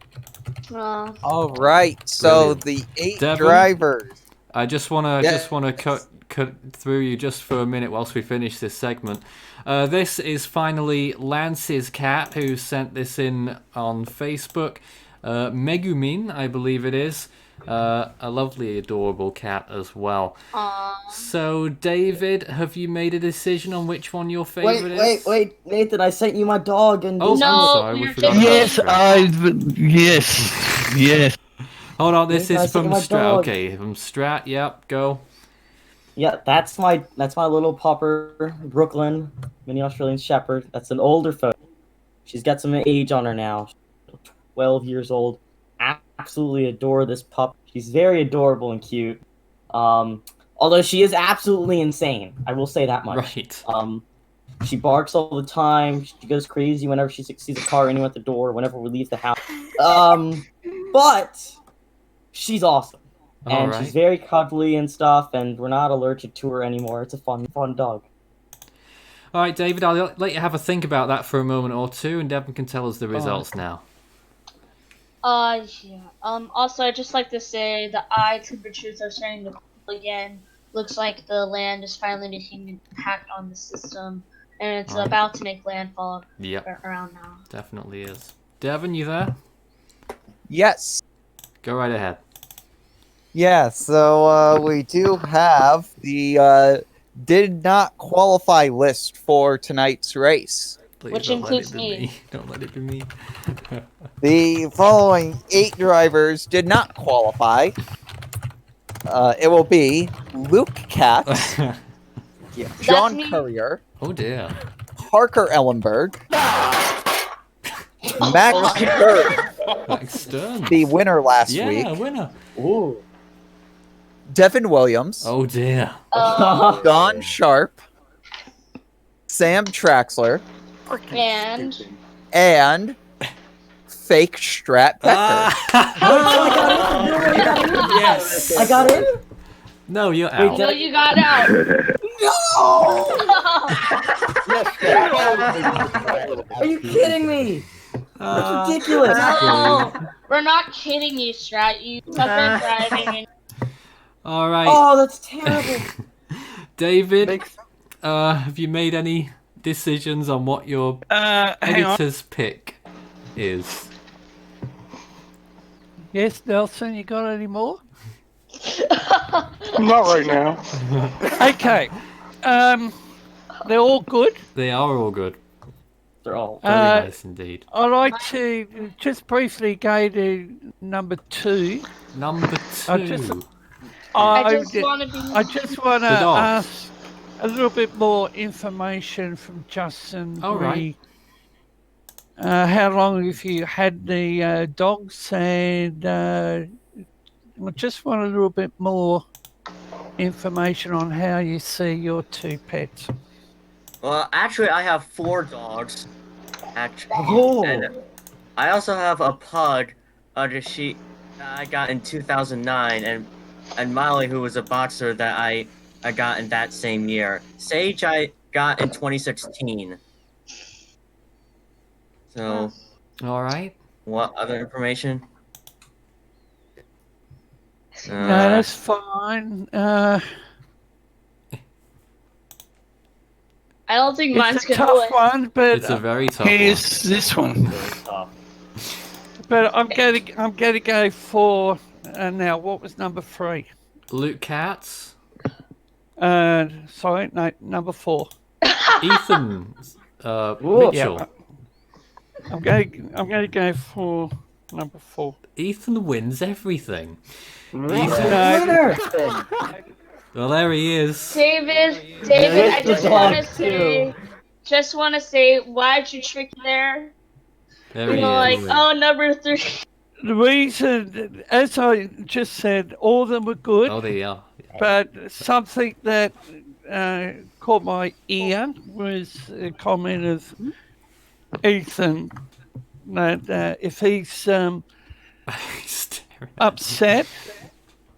All right. So Brilliant. the 8 Devon? drivers. I just wanna Yes. cut through you just for a minute whilst we finish this segment. This is finally Lance's cat who sent this in on Facebook. Megumin, I believe it is. A lovely, adorable cat as well. So, David, have you made a decision on which one your favorite is? Wait, Nathan, I sent you my dog and Oh, this- I'm No, sorry, we we were forgot just- about Yes, Strat. yes. Hold on, this Nathan, I is sent from you my Strat. dog. Okay, from Strat, yep, go. Yeah, that's my little pupper, Brooklyn, mini Australian Shepherd. That's an older photo. She's got some age on her now. She's 12 years old. Absolutely adore this pup. She's very adorable and cute. Although she is absolutely insane, I will say that much. Right. She barks all the time. She goes crazy whenever she sees a car or anyone at the door. Whenever we leave the house. But she's awesome. And she's very cuddly and stuff, and we're not allergic to her anymore. It's a fun dog. All right, David, I'll let you have a think about that for a moment or two, and Devin can tell us the results now. Yeah. Also, I'd just like to say the eye temperatures are starting to cool again. Looks like the land is finally making an impact on the system, and it's about to make landfall around now. Definitely is. Devin, you there? Yes. Go right ahead. Yeah, so we do have the did not qualify list for tonight's race. Please which don't includes let it be me. Don't let it be me. The following 8 drivers did not qualify. It will be Luke Katz, John Courier, oh dear, Parker Ellenberg, Max Stern, Max Stern, the winner last week. Yeah, winner. Ooh. Devin Williams. Oh dear. Don Sharp. Sam Traxler. And Fake Strat Becker. Yes. I got in? No, you're out. No, you got out. Are you kidding me? That's ridiculous. No, we're not kidding you, Strat. You suck at driving. And All right. Oh, that's terrible. David, have you made any decisions on what your editor's pick is? Yes, Nelson, you got any more? Not right now. Okay. They're all good. They are all good. They're all very nice indeed. I'd like to just briefly go to number 2. Number 2. I just want to ask a little bit more information from Justin. All right. How long have you had the dogs? And I just want a little bit more information on how you see your 2 pets. Well, actually, I have 4 dogs. Oh. And I also have a pug that I got in 2009, and Molly, who was a boxer that I got in that same year. Sage I got in 2016. So. All right. What other information? No, that's fine. I don't think mine's it's a gonna tough win. one, but It's a very tough here's this one. But I'm going to go for now. What was number 3? Luke Katz. Sorry, no, number 4. Ethan Mitchell. Yeah. I'm going to go for number 4. Ethan wins everything. Winner. Well, there he is. David, I just want to say, why'd you trick me there? There he Like, is. oh, number 3. The reason, as I just said, all of them were good. Oh, they are. But something that caught my ear was a comment of Ethan that if he's upset,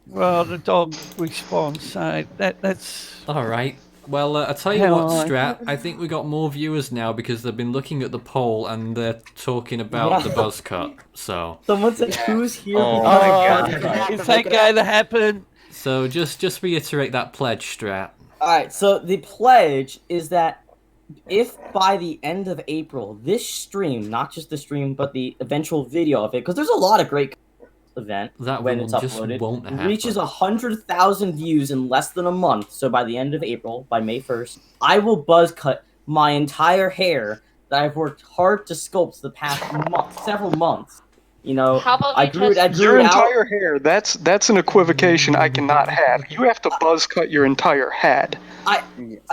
well, the dog responds. So that's all right. Well, I'll tell you what, Strat. I think we got more viewers now because they've been looking at the poll and they're talking about the buzz cut. So someone said, "Who's here?" Oh my God! Is that going to happen? So just reiterate that pledge, Strat. All right. So the pledge is that if by the end of April, this stream, not just the stream, but the eventual video of it, because there's a lot of great event when it's uploaded, reaches 100,000 views in less than a month. So by the end of April, by May 1st, I will buzz cut my entire hair that I've worked hard to sculpt the past several months. You know, How about I you grew it. I just grew Your it out. entire hair. That's an equivocation I cannot have. You have to buzz cut your entire head. I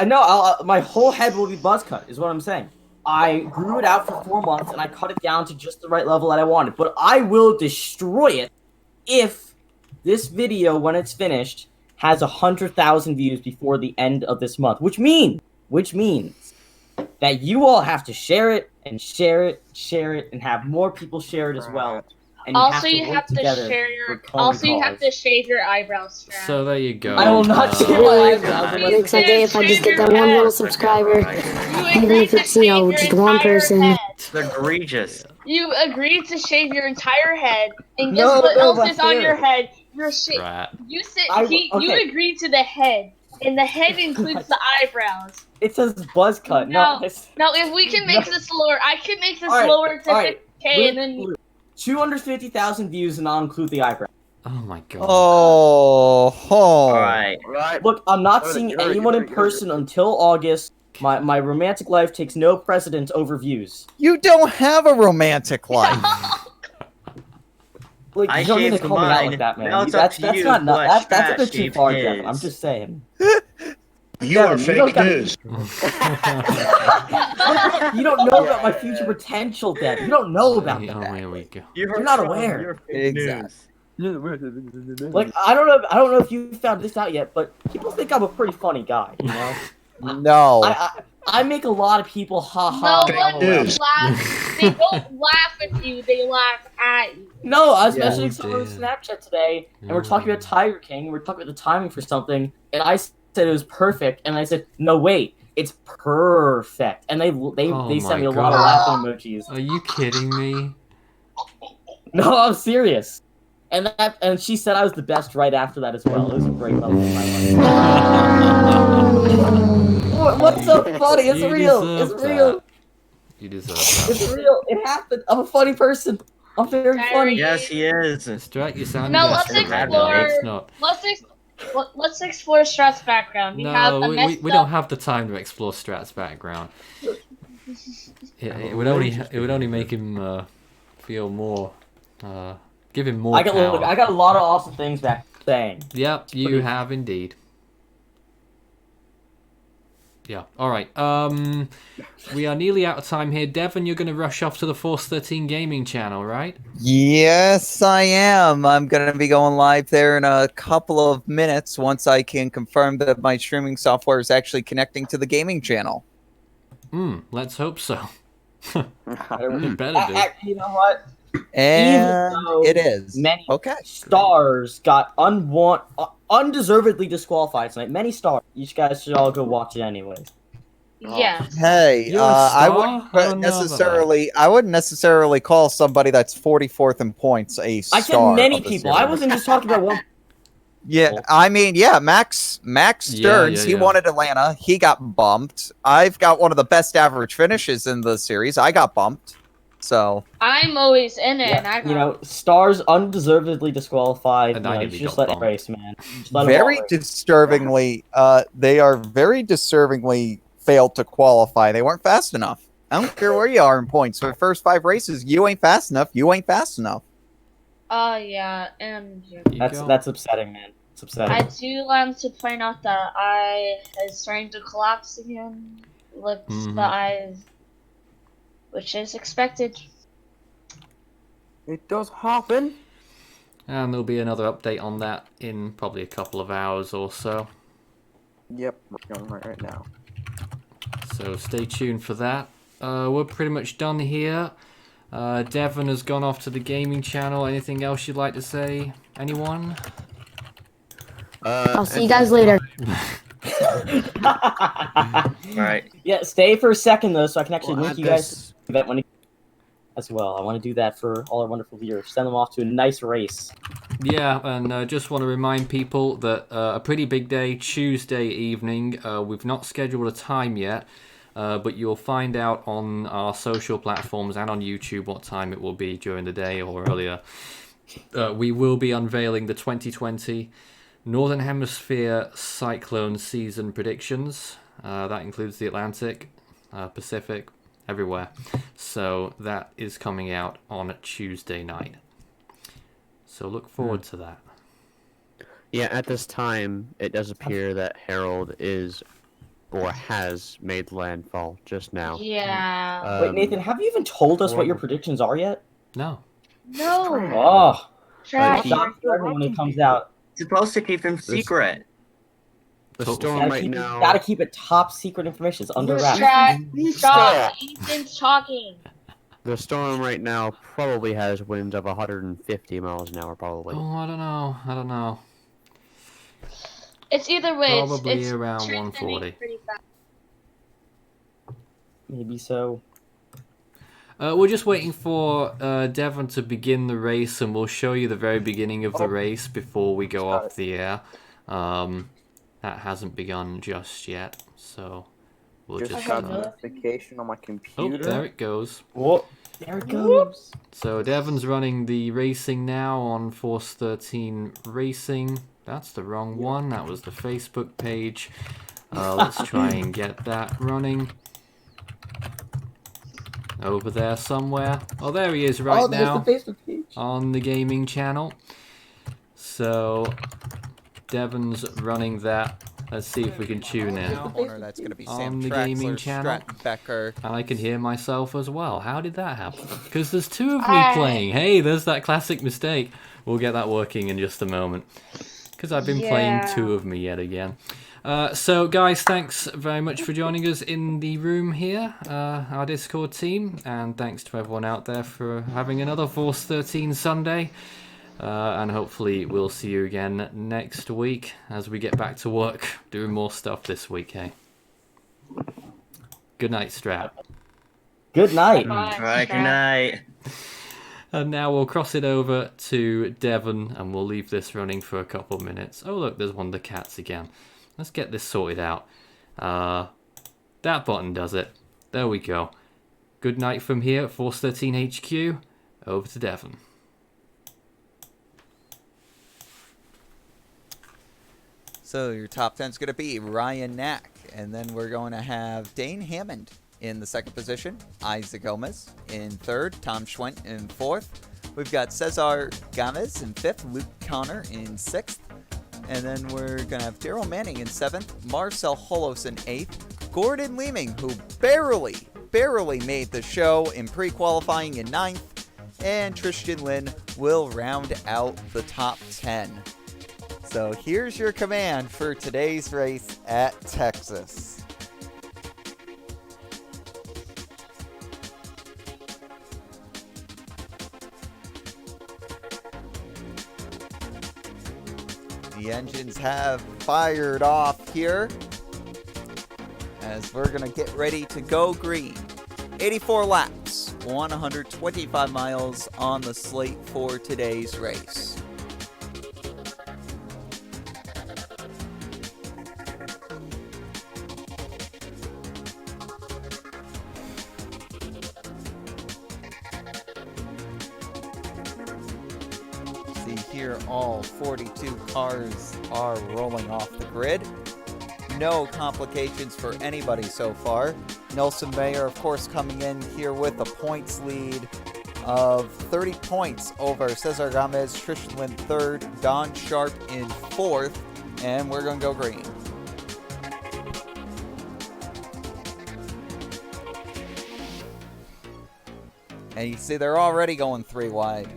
know. My whole head will be buzz cut. Is what I'm saying. I grew it out for 4 months and I cut it down to just the right level that I wanted. But I will destroy it if this video, when it's finished, has 100,000 views before the end of this month. Which means that you all have to share it and share it, and have more people share it as well. And also you you have have to to together share for your. common Also, you have cause. to shave your eyebrows. Strap. So there you go. I will not shave my eyebrows unless It's okay if I just get that one little subscriber, even if it's, you know, just one person. It's egregious. You agreed to shave your entire head, and guess No, what no, else my is on your hair. head? Your shit. Right. You said okay. you agreed to the head, and the head includes the eyebrows. It says buzz cut. Now, No, now if we can make this lower, I can make this Alright, lower to alright. 50K, and then 250,000 views and I'll include the eyebrow. Oh my god. Oh, Alright. Look, I'm not seeing anyone in person until August. My romantic life takes no precedence over views. You don't have a romantic life. Like, I you don't need to shaved call me out like mine. that, man. Now it's That's up to you, not but that's a bit Strat too shaved far, his. Devin. I'm just saying. You are Devin, fake news. You don't know about my future potential, Devin. You don't know about Oh, that. here we go. You're not aware. Exactly. Like, I don't know if you found this out yet, but people think I'm a pretty funny guy, you know? No. I make a lot of people no one laugh. They don't laugh at you. They laugh at you. No, I was Yeah. mentioning someone on Snapchat today, and we're talking about Tiger King, and we're talking about the timing for something, and I said it was perfect, and I said, no, wait, it's perfect. And they sent me a lot of laughing emojis. Are you kidding me? No, I'm serious. And she said I was the best right after that as well. It was a great moment in my life. What's so funny? It's You real. deserve It's real. that. You deserve that. It's real. It happened. I'm a funny person. I'm very funny. Yes, he is. Strat, you sound Now let's desperate right now. explore. It's not. Let's explore Strat's background. We have No, a messed we don't have the time to explore Strat's background. It would only make him feel more. Give him more power. Look, I got a lot of awesome things back saying. Yep, you have indeed. Yeah. All right. We are nearly out of time here. Devon, you're going to rush off to the Force 13 gaming channel, right? Yes, I am. I'm going to be going live there in a couple of minutes once I can confirm that my streaming software is actually connecting to the gaming channel. Let's hope so. It better do. You know what? And it is. Many okay. stars got undeservedly disqualified tonight. Many stars. You guys should all go watch it anyways. Yes. Hey, I wouldn't necessarily call somebody that's 44th in points a star. I said many people. I wasn't just talking about one. Yeah, I mean, yeah, Max Stearns, he wanted Atlanta. He got bumped. I've got one of the best average finishes in the series. I got bumped. So I'm always in it. And I got... You know, stars undeservedly disqualified. And you I know, nearly just got let it bumped. race, man. Just let 'em very all race. disturbingly, they are very disturbingly failed to qualify. They weren't fast enough. I don't care where you are in points. For the first 5 races, you ain't fast enough. You ain't fast enough. Yeah, and That's upsetting, man. It's upsetting. I do want to point out that I is starting to collapse again. Looks the eyes, which is expected. It does happen. And there'll be another update on that in probably a couple of hours or so. Yep, we're going right now. So stay tuned for that. We're pretty much done here. Devon has gone off to the gaming channel. Anything else you'd like to say? Anyone? I'll see you guys later. Alright. Yeah, stay for a second though, so I can actually link you guys to the event when it as well. I want to do that for all our wonderful viewers. Send them off to a nice race. Yeah, and just want to remind people that a pretty big day, Tuesday evening. We've not scheduled a time yet, but you'll find out on our social platforms and on YouTube what time it will be during the day or earlier. We will be unveiling the 2020 Northern Hemisphere Cyclone season predictions. That includes the Atlantic, Pacific, everywhere. So that is coming out on Tuesday night. So look forward to that. Yeah, at this time, it does appear that Harold is, or has, made landfall just now. Yeah. Wait, Nathan, have you even told us what your predictions are yet? No. No. Oh. Trash. When it comes out. Supposed to keep him secret. The storm right now. Gotta keep it top secret information. It's under wraps. Stop. Ethan's talking. The storm right now probably has winds of 150 miles an hour, probably. Oh, I don't know. It's either way. Probably it's around transcending 140. pretty fast. Maybe so. We're just waiting for Devon to begin the race, and we'll show you the very beginning of the race before we go off the air. That hasn't begun just yet, so we'll just got a notification on my computer. Oh, there it goes. Oh, there it goes. So Devon's running the racing now on Force 13 Racing. That's the wrong one. That was the Facebook page. Let's try and get that running. Over there somewhere. Oh, there he is right now. The Facebook page. On the gaming channel. So Devon's running that. Let's see if we can tune in. That's going to be On Sam the Traxler, gaming channel. Becker. And I can hear myself as well. How did that happen? Because there's two of me playing. Hey, there's that classic mistake. We'll get that working in just a moment. Because I've been playing two of me yet again. So, guys, thanks very much for joining us in the room here, our Discord team. And thanks to everyone out there for having another Force 13 Sunday. And hopefully we'll see you again next week as we get back to work doing more stuff this week, hey? Good night, Strap. Good night. Alright, good night. And now we'll cross it over to Devon and we'll leave this running for a couple minutes. Oh, look, there's one of the cats again. Let's get this sorted out. That button does it. There we go. Good night from here at Force 13 HQ. Over to Devon. So your top 10 is going to be Ryan Knack, and then we're going to have Dane Hammond in the second position, Isaac Gomez in third, Tom Schwent in fourth. We've got Cesar Gomez in fifth, Luke Connor in sixth, and then we're going to have Daryl Manning in seventh, Marcel Holos in eighth, Gordon Leeming, who barely made the show in pre-qualifying in ninth, and Tristan Lynn will round out the top 10. So here's your command for today's race at Texas. The engines have fired off here as we're going to get ready to go green. 84 laps, 125 miles on the slate for today's race. Here, all 42 cars are rolling off the grid. No complications for anybody so far. Nelson Mayer, of course, coming in here with a points lead of 30 points over Cesar Gomez, Tristan Lynn third, Don Sharp in fourth, and we're going to go green. And you see they're already going 3 wide.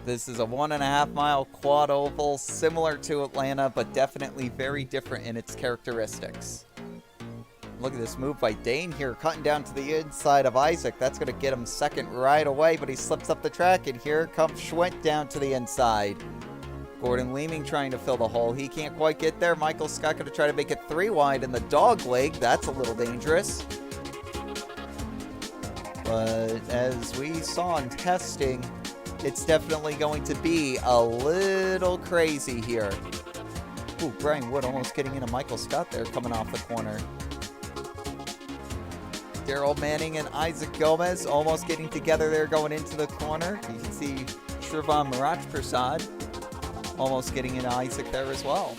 This is a 1.5 mile quad oval, similar to Atlanta, but definitely very different in its characteristics. Look at this move by Dane here, cutting down to the inside of Isaac. That's going to get him second right away, but he slips up the track, and here comes Schwent down to the inside. Gordon Leeming trying to fill the hole. He can't quite get there. Michael Scott going to try to make it 3 wide in the dog leg. That's a little dangerous. But as we saw in testing, it's definitely going to be a little crazy here. Ooh, Brian Wood almost getting into Michael Scott there coming off the corner. Daryl Manning and Isaac Gomez almost getting together there going into the corner. You can see Shrivan Miraj Prasad almost getting into Isaac there as well.